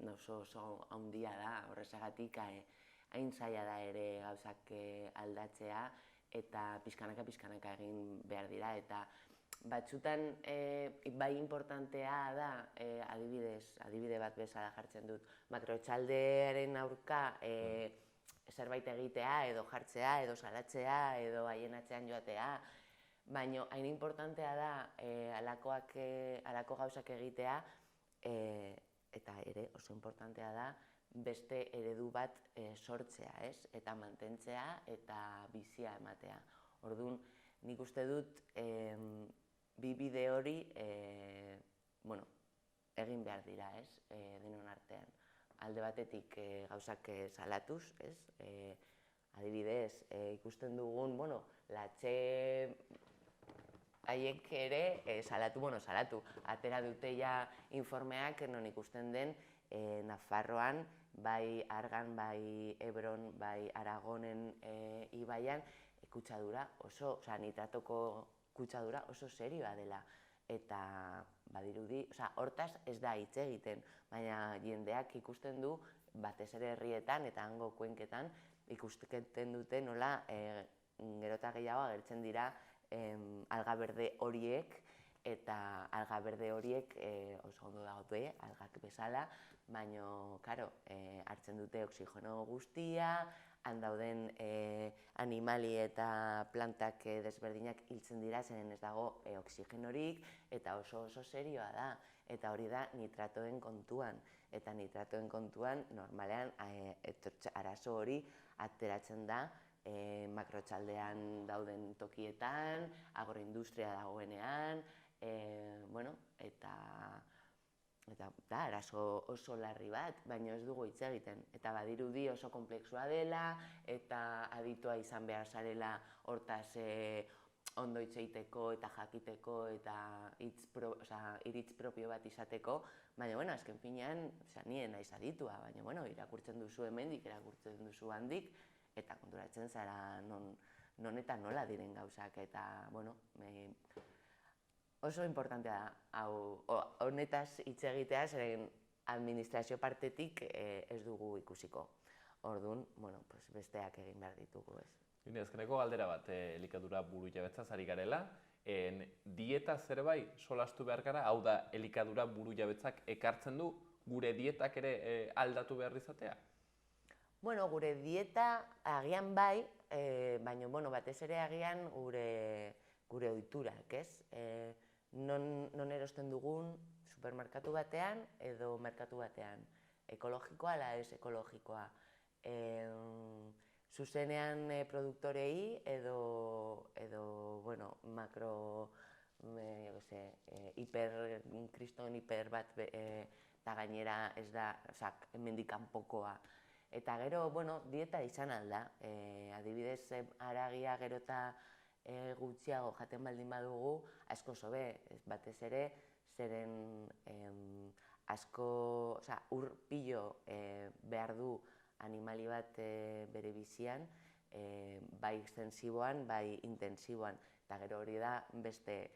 oso handia da, horrezagatik hain zaila da ere gauzak aldatzea, eta pixkanaka egin behar dira, eta batzutan bai importantea da, adibide bat bezala jartzen dut, makrotxaldearen aurka zerbait egitea, edo jartzea, edo salatzea, edo haien atzean joatea, baina hain importantea da halako gauzak egitea, eta ere oso importantea da beste eredu bat sortzea, eta mantentzea eta bizia ematea. Orduan, nik uste dut bi bide hori egin behar dira, denon artean. Alde batetik gauzak salatuz, adibidez, ikusten dugun, latxe haiek ere salatu. Atera dute ja informeak non ikusten den Nafarroan, bai Argan, bai Ebron, bai Aragonen ibaian, kutsadura oso, nitratoko kutsadura oso serioa dela. Eta badirudi, hortaz ez da hitz egiten, baina jendeak ikusten du, batez ere herrietan eta hango kuenketan, ikusten dute nola gero eta gehiago agertzen dira alga berde horiek, eta alga berde horiek oso ondo daude, algak bezala, baina, karo, hartzen dute oxigeno guztia, han dauden animali eta plantak desberdinak hiltzen dira, zeren ez dago oxigenorik, eta oso serioa da. Eta hori da nitratoen kontuan. Eta nitratoen kontuan, normalean, arazo hori ateratzen da makrotxaldean dauden tokietan, agroindustria dagoenean, eta da, arazo oso larri bat, baina ez dugu hitz egiten. Eta badirudi oso konplexua dela, eta aditua izan behar zarela hortaz ondo hitz egiteko eta jakiteko eta iritz propio bat izateko, baina, azken finean, nien naiz aditua, baina, irakurtzen duzu hemendik, irakurtzen duzu handik, eta konturatzen zara non eta nola diren gauzak, eta, oso importantea da, honetaz hitz egitea, zeren administrazio partetik ez dugu ikusiko. Orduan, besteak egin behar ditugu, ez. Azkeneko galdera bat, elikadura burujabetzaz ari garela, dieta zerbait solastu behar gara, hau da, elikadura burujabetzak ekartzen du gure dietak ere aldatu behar izatea? Gure dieta agian bai, baina batez ere agian gure ohiturak, ez? Non erosten dugun supermerkatu batean edo merkatu batean, ekologikoa ala ez ekologikoa, zuzenean produktorei edo makro, kriston hiper bat eta gainera ez da, hemendik kanpokoa. Eta gero, dieta izan alda, adibidez, haragia gero eta gutxiago jaten baldin badugu, asko zobe, batez ere, zeren asko, ur pilo behar du animali bat bere bizian, bai extensiboan, bai intensiboan, eta gero hori da beste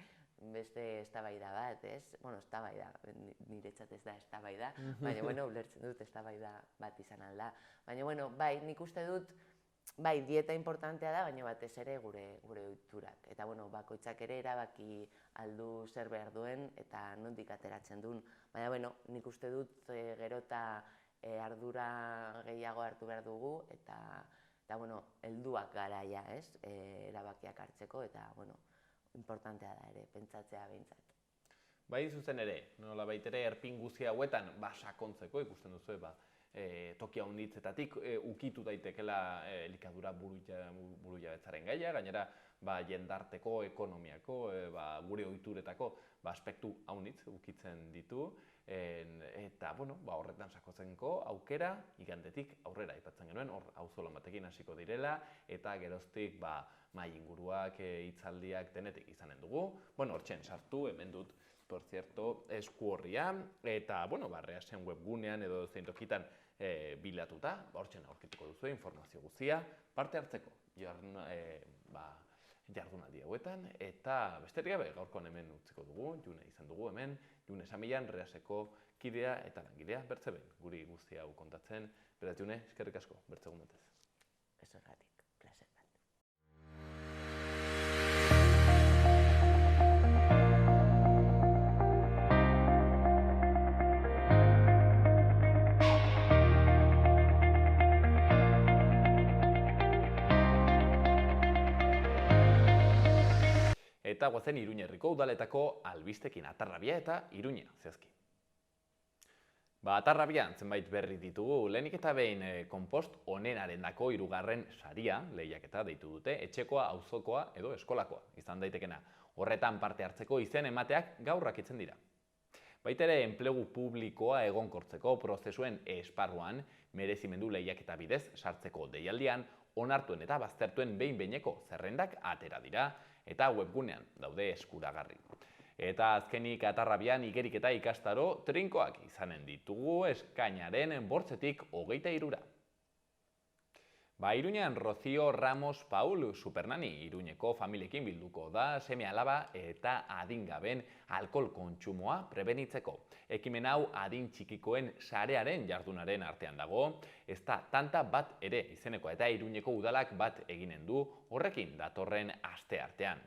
eztabaida bat, ez? Eztabaida, niretzat ez da eztabaida, baina ulertzen dut eztabaida bat izan alda. Baina, bai, nik uste dut, bai, dieta importantea da, baina batez ere gure ohiturak. Eta, bakoitzak ere erabaki aldu zer behar duen eta nondik ateratzen duen. Baina, nik uste dut gero eta ardura gehiago hartu behar dugu eta, helduak garaia, ez? Erabakiak hartzeko eta, importantea da ere, pentsatzea behintzat. Bai, zuzen ere, nola baitere erpin guzti hauetan sakontzeko ikusten duzu, tokia honditzetatik ukitu daitekela elikadura burujabetzaren gaia, gainera jendarteko, ekonomiako, gure ohituretako aspektu haunitz ukitzen ditu, eta horretan sakontzeko aukera igandetik aurrera aipatzen genuen, hor auzolan batekin hasiko direla, eta geroztik mahai inguruak, hitzaldiak denetik izanen dugu. Hortxen sartu, hemen dut, por cierto, esku horria, eta, Reasen webgunean edo zein tokitan bilatuta, hortxen aurkituko duzu informazio guztia, parte hartzeko jardunaldi hauetan, eta besterik gabe gaurkoan hemen utziko dugu, June izan dugu hemen, June Samilan, Reaseko kidea eta langilea, bertze behin, guri guzti hau kontatzen, beraz June, eskerrik asko, bertze egun batez. Ez erratik, plazer bat. eta goazen Iruñerriko udaletako albistekin, Atarrabia eta Iruña, zehazki. Atarrabian zenbait berri ditugu, lehenik eta behin konpost onenarendako 3. saria, lehiaketa deitu dute, etxekoa, auzokoa edo eskolakoa, izan daitekena. Horretan parte hartzeko izen emateak gaur akitzen dira. Baitere enplegu publikoa egonkortzeko prozesuen esparruan, merezimendu lehiaketa bidez sartzeko deialdian, onartuen eta baztertuen behin-behineko zerrendak atera dira eta webgunean daude eskuragarri. Eta azkenik Atarrabian igerik eta ikastaro trinkoak izanen ditugu eskainaren 8-tik 23-ra. Iruñean Rocío Ramos Paul Supernani Iruñeko familiekin bilduko da seme-alaba eta adingaben alkohol kontsumoa prebenitzeko. Ekimen hau adin txikikoen sarearen jardunaren artean dago, ez da tanta bat ere izenekoa eta Iruñeko udalak bat eginen du horrekin datorren aste artean.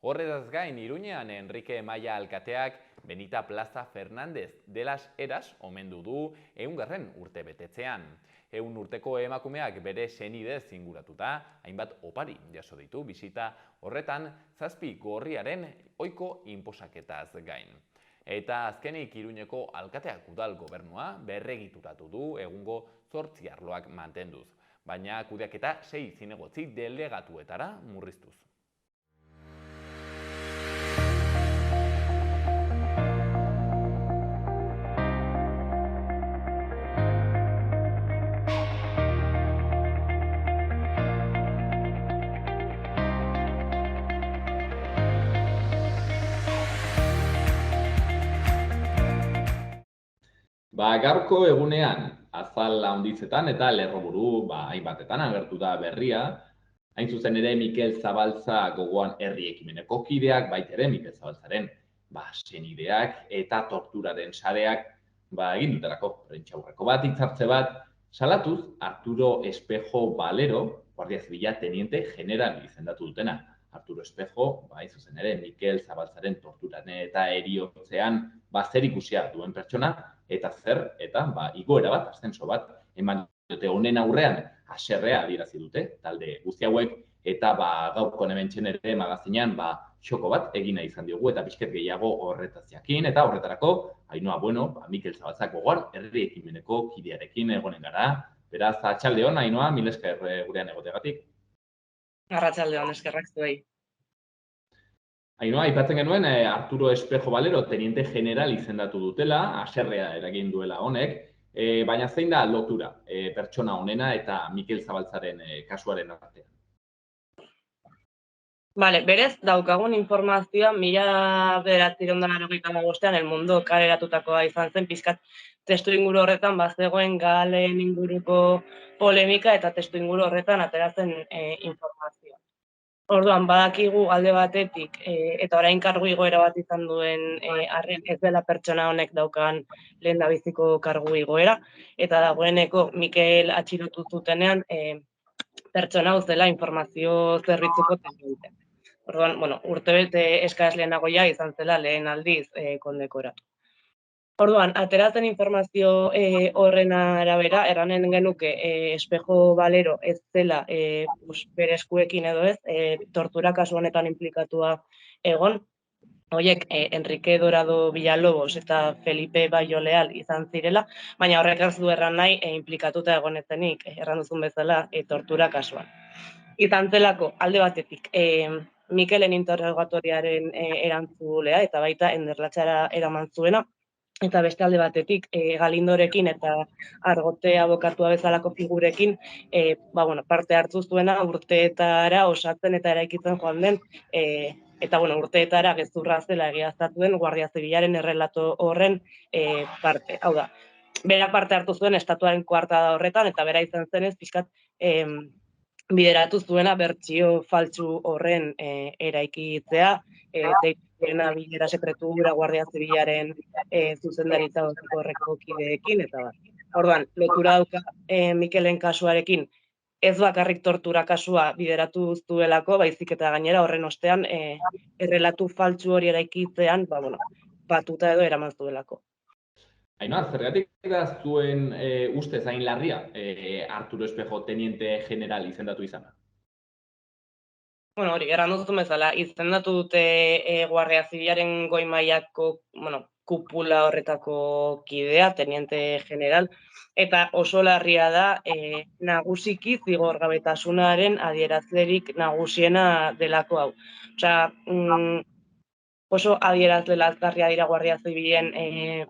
Horretaz gain, Iruñean Enrique Maia alkateak Benita Plaza Fernández de las Heras omendu du 100. urte betetzean. 100 urteko emakumeak bere senidez inguratuta, hainbat opari jaso ditu bisita horretan 7 gorriaren ohiko inposaketaz gain. Eta azkenik Iruñeko alkateak udal gobernua berregituratu du egungo 8 arloak mantenduz, baina kudeaketa 6 zinegotzi delegatuetara murriztuz. Gaurko egunean, azal handitzetan eta lerroburu hainbatetan agertu da berria. Hain zuzen ere Mikel Zabalza gogoan herri ekimeneko kideak, baita ere Mikel Zabalzaren senideak eta torturaren sareak egin dutelako prentsaurreko bat, hitzartze bat, salatuz Arturo Espejo Valero, Guardia Zibila teniente general izendatu dutena. Arturo Espejo, hain zuzen ere Mikel Zabalzaren torturan eta heriotzean zer ikusia duen pertsona, eta igoera bat, ascenso bat, eman dute honen aurrean haserrea adierazi dute, talde guzti hauek, eta gaurko hementzen ere magazinean xoko bat egina izan diogu eta pixket gehiago horretaz jakin, eta horretarako, Ainhoa, Mikel Zabalzak gogoan herri ekimeneko kidearekin egonen gara. Beraz, atxaldeon, Ainhoa, mil esker gurean egoteagatik. Arratsaldeon, eskerrak zuei. Ainhoa, aipatzen genuen Arturo Espejo Valero teniente general izendatu dutela, haserrea eragin duela honek, baina zein da lotura pertsona honena eta Mikel Zabalzaren kasuaren artean? Berez, daukagun informazioa 1985 El Mundo kareratutakoa izan zen, pizkat testu inguru horretan bazegoen galeen inguruko polemika eta testu inguru horretan ateratzen informazioa. Orduan, badakigu alde batetik, eta orain kargu igoera bat izan duen arren ez dela pertsona honek daukan lehendabiziko kargu igoera, eta dagoeneko Mikel atxilotu zutenean pertsona hau zela informazio zerbitzuko teniente. Orduan, urtebete eskaz lehenago izan zela lehen aldiz kondekoratu. Orduan, ateratzen informazio horren arabera, erranen genuke Espejo Valero ez zela bere eskuekin edo ez, tortura kasu honetan inplikatua egon. Horiek Enrique Dorado Villalobos eta Felipe Bayo Leal izan zirela, baina horrek ez du erran nahi inplikatuta egonezenik, erran duzun bezala, tortura kasuan. Izan zelako, alde batetik, Mikelen interrogatoriaren erantzulea eta baita enderlatxara eraman zuena, eta beste alde batetik Galindorekin eta Argote abokatua bezalako figurekin parte hartu zuena urteetara osatzen eta eraikitzen joan den eta urteetara gezurra zela egiaztatu den Guardia Zibilaren errelato horren parte. Hau da, bera parte hartu zuen estatuaren koartada horretan eta bera izan zenez pixkat bideratu zuena bertsio faltsu horren eraikitzea, deitzena bilera sekretura Guardia Zibilaren zuzendaritza horreko kideekin, eta bat. Orduan, lotura dauka Mikelen kasuarekin, ez bakarrik tortura kasua bideratu zuelako, baizik eta gainera horren ostean errelatu faltsu hori eraikitzean, batuta edo eraman zuelako. Ainhoa, zergatik da zuen ustez hain larria Arturo Espejo teniente general izendatu izana? Bueno, hori, erran duzun bezala, izendatu dute Guardia Zibilaren goi mailako, kupula horretako kidea, teniente general, eta oso larria da nagusiki zigorgabetasunaren adierazlerik nagusiena delako hau. Osea, oso adierazle lazgarria dira Guardia Zibilen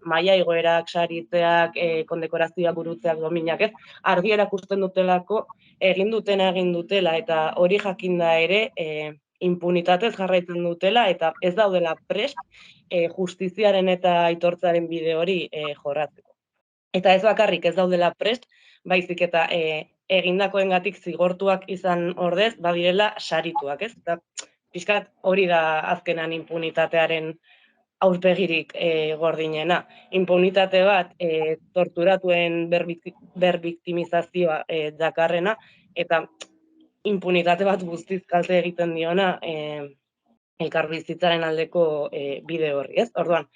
maila igoerak, saritzeak, kondekorazioak, gurutzeak, dominak, ez? Argi erakusten dutelako egin dutela eta hori jakinda ere impunitatez jarraitzen dutela eta ez daudela prest justiziaren eta aitortzaren bide hori jorratzeko. Eta ez bakarrik ez daudela prest, baizik eta egindakoengatik zigortuak izan ordez, badirela sarituak, ez? Eta pixkat hori da azkenan impunitatearen aurpegirik gordinena. Impunitate bat torturatuen berbiktimizazioa dakarrena, eta impunitate bat guztiz kalte egiten diona elkarbizitzaren aldeko bide horri, ez? Orduan,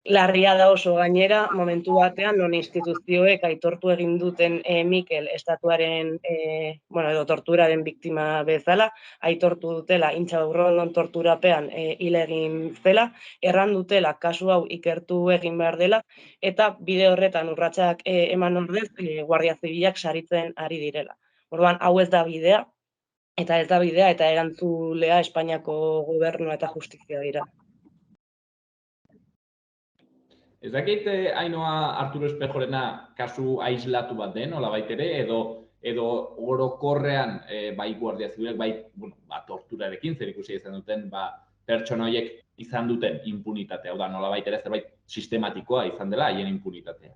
larria da oso gainera, momentu batean, non instituzioek aitortu egin duten Mikel estatuaren, edo torturaren biktima bezala, aitortu dutela Intxaurrondon torturapean hil egin zela, erran dutela kasu hau ikertu egin behar dela, eta bide horretan urratsak eman ordez, Guardia Zibilak saritzen ari direla. Orduan, hau ez da bidea, eta erantzulea Espainiako gobernua eta justizia dira. Ez dakit, Ainhoa, Arturo Espejorena kasu aislatu bat den, nolabait ere, edo orokorrean bai Guardia Zibilek, bai torturarekin zer ikusi izan duten, pertsona horiek izan duten impunitatea, hau da, nolabait ere zerbait sistematikoa izan dela haien impunitatea.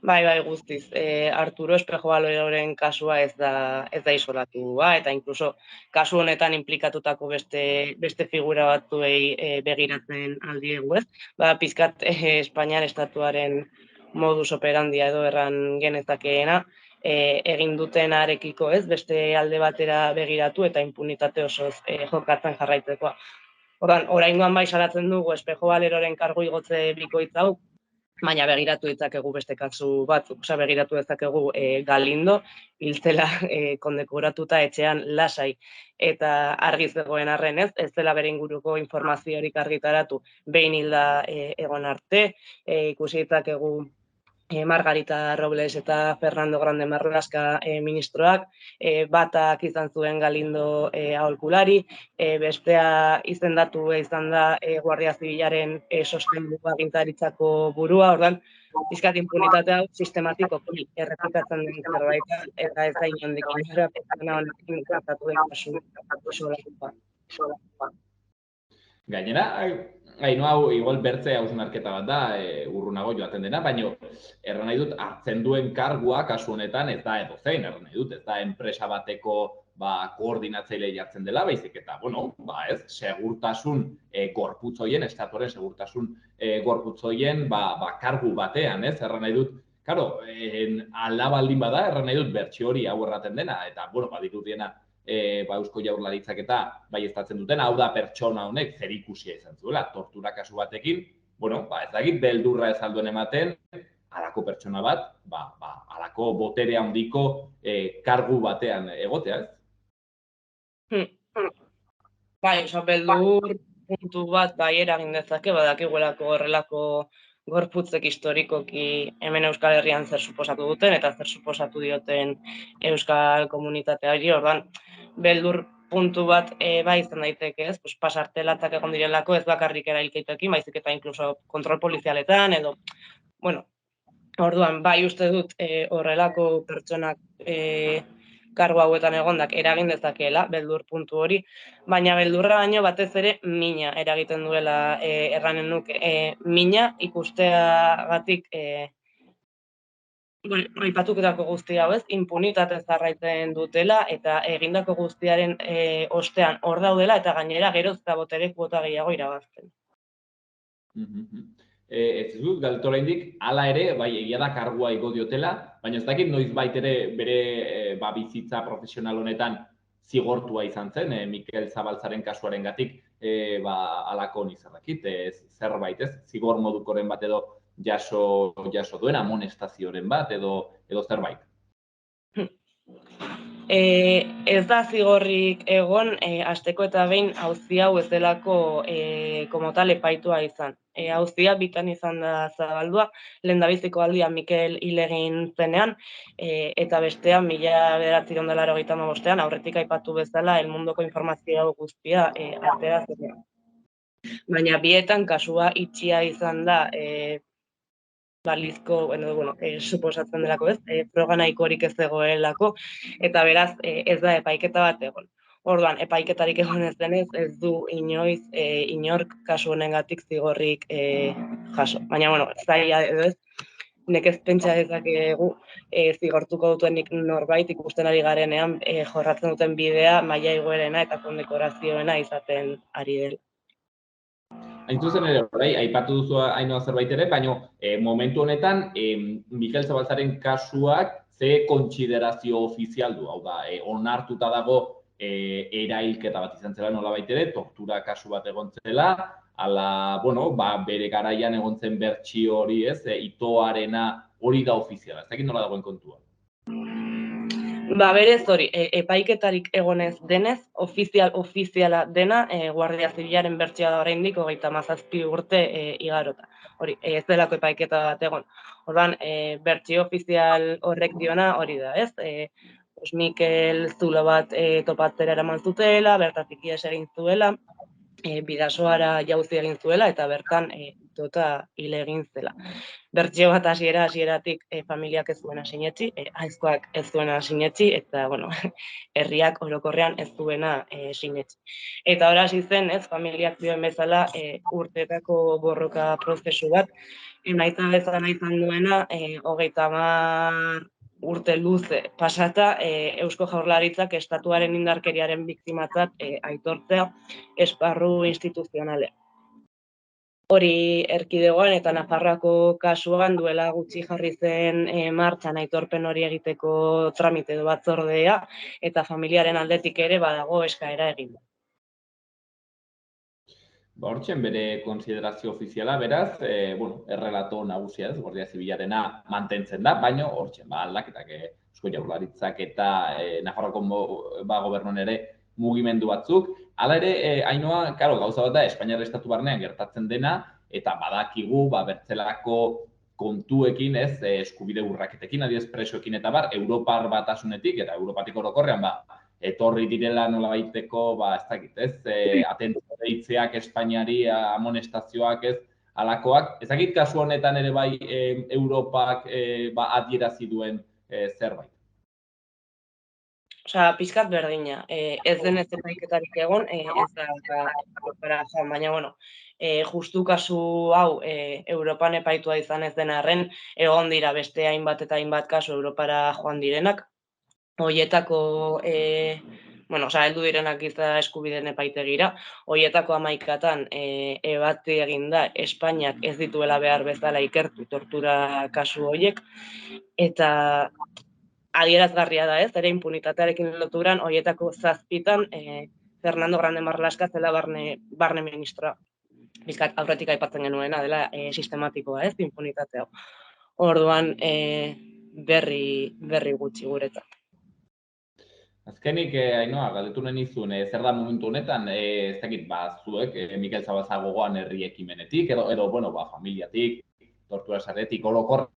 Bai, guztiz. Arturo Espejoaloren kasua ez da isolatua, eta inkluso kasu honetan inplikatutako beste figura batzuei begiratzen aldiegu, ez? Pizkat Espainiar estatuaren modus operandia edo erran genezakeena, egin dutenarekiko, ez? Beste alde batera begiratu eta impunitate osoz jokatzen jarraitzekoa. Oraingoan bai salatzen dugu Espejoaloren kargu igotze bikoitza hau, baina begiratu ditzakegu beste kasu batzuk, begiratu dezakegu Galindo, hiltzela kondekoratuta etxean lasai eta argi zegoen arren, ez dela bere inguruko informaziorik argitaratu behin hilda egon arte, ikusi ditzakegu Margarita Robles eta Fernando Grande Marlaska ministroak, batak izan zuen Galindo aholkulari, bestea izendatu izan da Guardia Zibilaren sostengu agintaritzako burua, ordan pizkat impunitatea hau sistematikoki errepikatzen den zerbait, eta ez da inondik inora pertsona honekin gertatu den kasu isolatua. Gainera, hau igual bertze hausnarketa bat da, urrunago joaten dena, baina erran nahi dut hartzen duen kargua kasu honetan ez da edozein, erran nahi dut, ez da enpresa bateko koordinatzaile jartzen dela, baizik eta, segurtasun gorputzoien, estatuaren segurtasun gorputzoien kargu batean, ez, erran nahi dut, karo, ala baldin bada, erran nahi dut bertsio hori hau erraten dena, eta, badirudiena, Eusko Jaurlaritzak eta baieztatzen duten, hau da pertsona honek zerikusia izan zuela, tortura kasu batekin, ez dakit beldurra ez alduen ematen, halako pertsona bat, halako botere handiko kargu batean egotea, ez? Beldur puntu bat eragin dezake, badakiguelako horrelako gorputzek historikoki hemen Euskal Herrian zer suposatu duten eta zer suposatu dioten Euskal komunitateari, ordan beldur puntu bat izan daiteke, ez? Pasartelatzak egon direlako ez bakarrik erailkeitekin, baizik eta inkluso kontrol polizialetan edo, orduan uste dut horrelako pertsonak kargu hauetan egondak eragin dezakeela, beldur puntu hori, baina beldurra baino batez ere mina eragiten duela erranen nuke. Mina ikusteagatik aipatuketako guzti hau, ez, impunitatez jarraitzen dutela eta egindako guztiaren ostean hor daudela eta gainera geroz eta botere kuota gehiago irabazten. Ez dut, galdetu oraindik, hala ere, egia da kargua igo diotela, baina ez dakit noizbait ere bere bizitza profesional honetan zigortua izan zen, Mikel Zabaltzaren kasuarengatik halako nizarrakit, zerbait, ez, zigor modukoren bat edo jaso duen, amonestazioren bat edo zerbait. Ez da zigorrik egon, hasteko eta behin auzi hau ez delako como tal epaitua izan. Auzia bitan izan da zabaldua, lehendabiziko aldia Mikel hil egin zenean, eta bestean 1985ean aurretik aipatu bezala El Mundoko informazio guztia atera zenean. Baina bietan kasua itxia izan da balizko, suposatzen delako ez, froga nahikorik ez zegoelako, eta beraz ez da epaiketa bat egon. Orduan, epaiketarik egon ez denez, ez du inoiz inork kasu honengatik zigorrik jaso. Baina, zaila edo ez, nekez pentsa dezakegu zigortuko dutenik norbait ikusten ari garenean jorratzen duten bidea maila igoerena eta kondekorazioena izaten ari dela. Hain zuzen ere, aipatu duzu Ainhoa zerbait ere, baina momentu honetan Mikel Zabalzaren kasuak ze kontsiderazio ofizial du, hau da, onartuta dago erailketa bat izan zela nolabait ere, tortura kasu bat egon zela, ala, bere garaian egon zen bertsio hori, ez, itoarena hori da ofiziala, ez dakit nola dagoen kontua. Berez hori, epaiketarik egonez denez, ofiziala dena, Guardia Zibilaren bertsioa da oraindik 37 urte igarota. Hori, ez delako epaiketa bat egon. Orduan, bertsio ofizial horrek diona hori da, ez? Mikel zulo bat topatzera eraman zutela, bertatik ihes egin zuela, bidasoara jauzi egin zuela, eta bertan hil egin zela. Bertsio bat hasieratik familiak ez zuena sinetsi, ahizkoak ez zuena sinetsi, eta, herriak orokorrean ez zuena sinetsi. Eta hori hasi zen, ez, familiak dioen bezala urteetako borroka prozesu bat, naizan duena, 30 urte luze pasata, Eusko Jaurlaritzak estatuaren indarkeriaren biktimatzat aitortzea esparru instituzionalean. Hori erkidegoan eta Nafarroako kasuan duela gutxi jarri zen martxan aitorpen hori egiteko tramite edo batzordea, eta familiaren aldetik ere badago eskaera egin. Hortzen bere konsiderazio ofiziala, beraz, errelato nagusia ez, Guardia Zibilarena mantentzen da, baina hortzen aldaketak Eusko Jaurlaritzak eta Nafarroako gobernuan ere mugimendu batzuk. Hala ere, Ainhoa, gauza bat da, Espainiar Estatu barnean gertatzen dena, eta badakigu, bertzelako kontuekin, ez, eskubide urraketekin, adibidez presoekin eta Europar batasunetik, eta Europatik orokorrean, etorri direla nolabaiteko, ez dakit, ez, atentzio deitzeak Espainiari, amonestazioak, ez, alakoak. Ez dakit kasu honetan ere bai Europak adierazi duen zerbait. Osea, pixkat berdina. Ez denez epaiketarik egon, ez da Europara joan, baina, justu kasu hau Europan epaitua izan ez den arren, egon dira beste hainbat eta hainbat kasu Europara joan direnak. Hoietako, heldu direnak giza eskubideen epaitegira, hoietako 11 ebati egin da Espainiak ez dituela behar bezala ikertu tortura kasu horiek, eta adierazgarria da, ez, ere impunitatearekin loturan, hoietako 7 Fernando Grande Marlaska zela barne ministroa. Bizkat aurretik aipatzen genuena dela sistematikoa, ez, impunitatea. Orduan, berri gutxi guretzat. Azkenik, Ainhoa, galdetu nahi nizun, zer da momentu honetan, ez dakit, zuek, Mikel Zabalza gogoan herri ekimenetik, edo, familiatik, tortura saretik, olokor,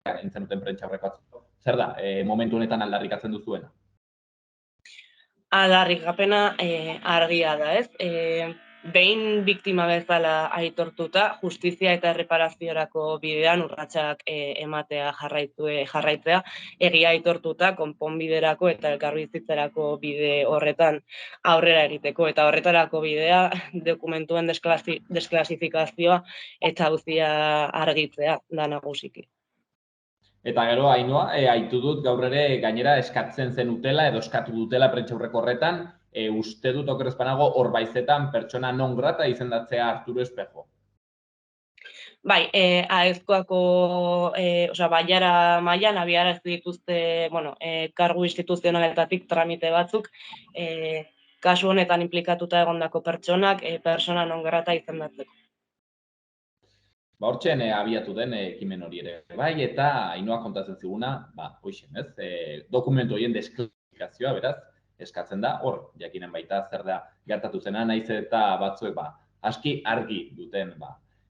entzen duten prentxaurreko atzuk. Zer da, momentu honetan aldarrikatzen duzuena? Aldarrikapena argia da, ez? Behin biktima bezala aitortuta, justizia eta erreparaziorako bidean urratsak ematea jarraitzea, egia aitortuta, konponbiderako eta elkarbizitzarako bide horretan aurrera egiteko. Eta horretarako bidea dokumentuen desklasifikazioa eta auzia argitzea da nagusiki. Eta gero, Ainhoa, aitu dut gaur ere gainera eskatzen zen utela edo eskatu dutela prentxaurreko horretan, uste dut okerrezpanago hor baizetan pertsona non grata izendatzea Arturo Espejo. Bai, ahezkoako, baiara mailan abiarazi dituzte, kargu instituzionaletatik tramite batzuk, kasu honetan inplikatuta egondako pertsonak, persona non grata izendatzeko. Hortzen abiatu den ekimen hori ere bai, eta Ainhoa kontatzen ziguna, hoixen, ez? Dokumentu horien inplikazioa, beraz, eskatzen da, hor, jakinen baita zer da gertatu zena, naiz eta batzuek aski argi duten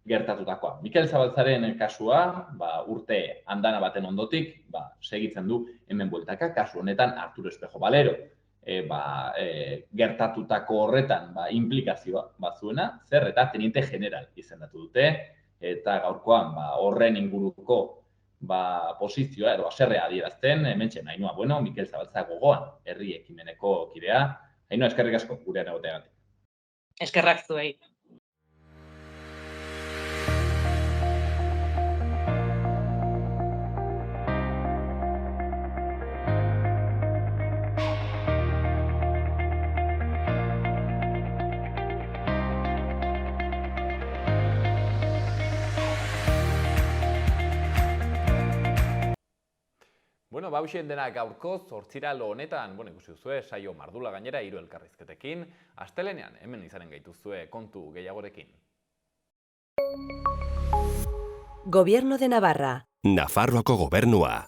gertatutakoa. Mikel Zabaltzaren kasua, urte andana baten ondotik, segitzen du hemen bueltaka, kasu honetan Arturo Espejo Valero. Gertatutako horretan inplikazioa bazuena, zer eta teniente general izendatu dute, eta gaurkoan horren inguruko posizioa edo haserrea adierazten, hementxe Ainhoa Bueno, Mikel Zabaltza gogoan, herri ekimeneko kidea. Ainhoa, eskerrik asko gurean egoteagatik. Eskerrak zuei. Bueno, hauxen dena gaurkoz, ortziralo honetan, ikusi duzue, saio mardula gainera 3 elkarrizketekin, astelenean hemen izanen gaituzue kontu gehiagorekin. Gobierno de Navarra. Nafarroako gobernua.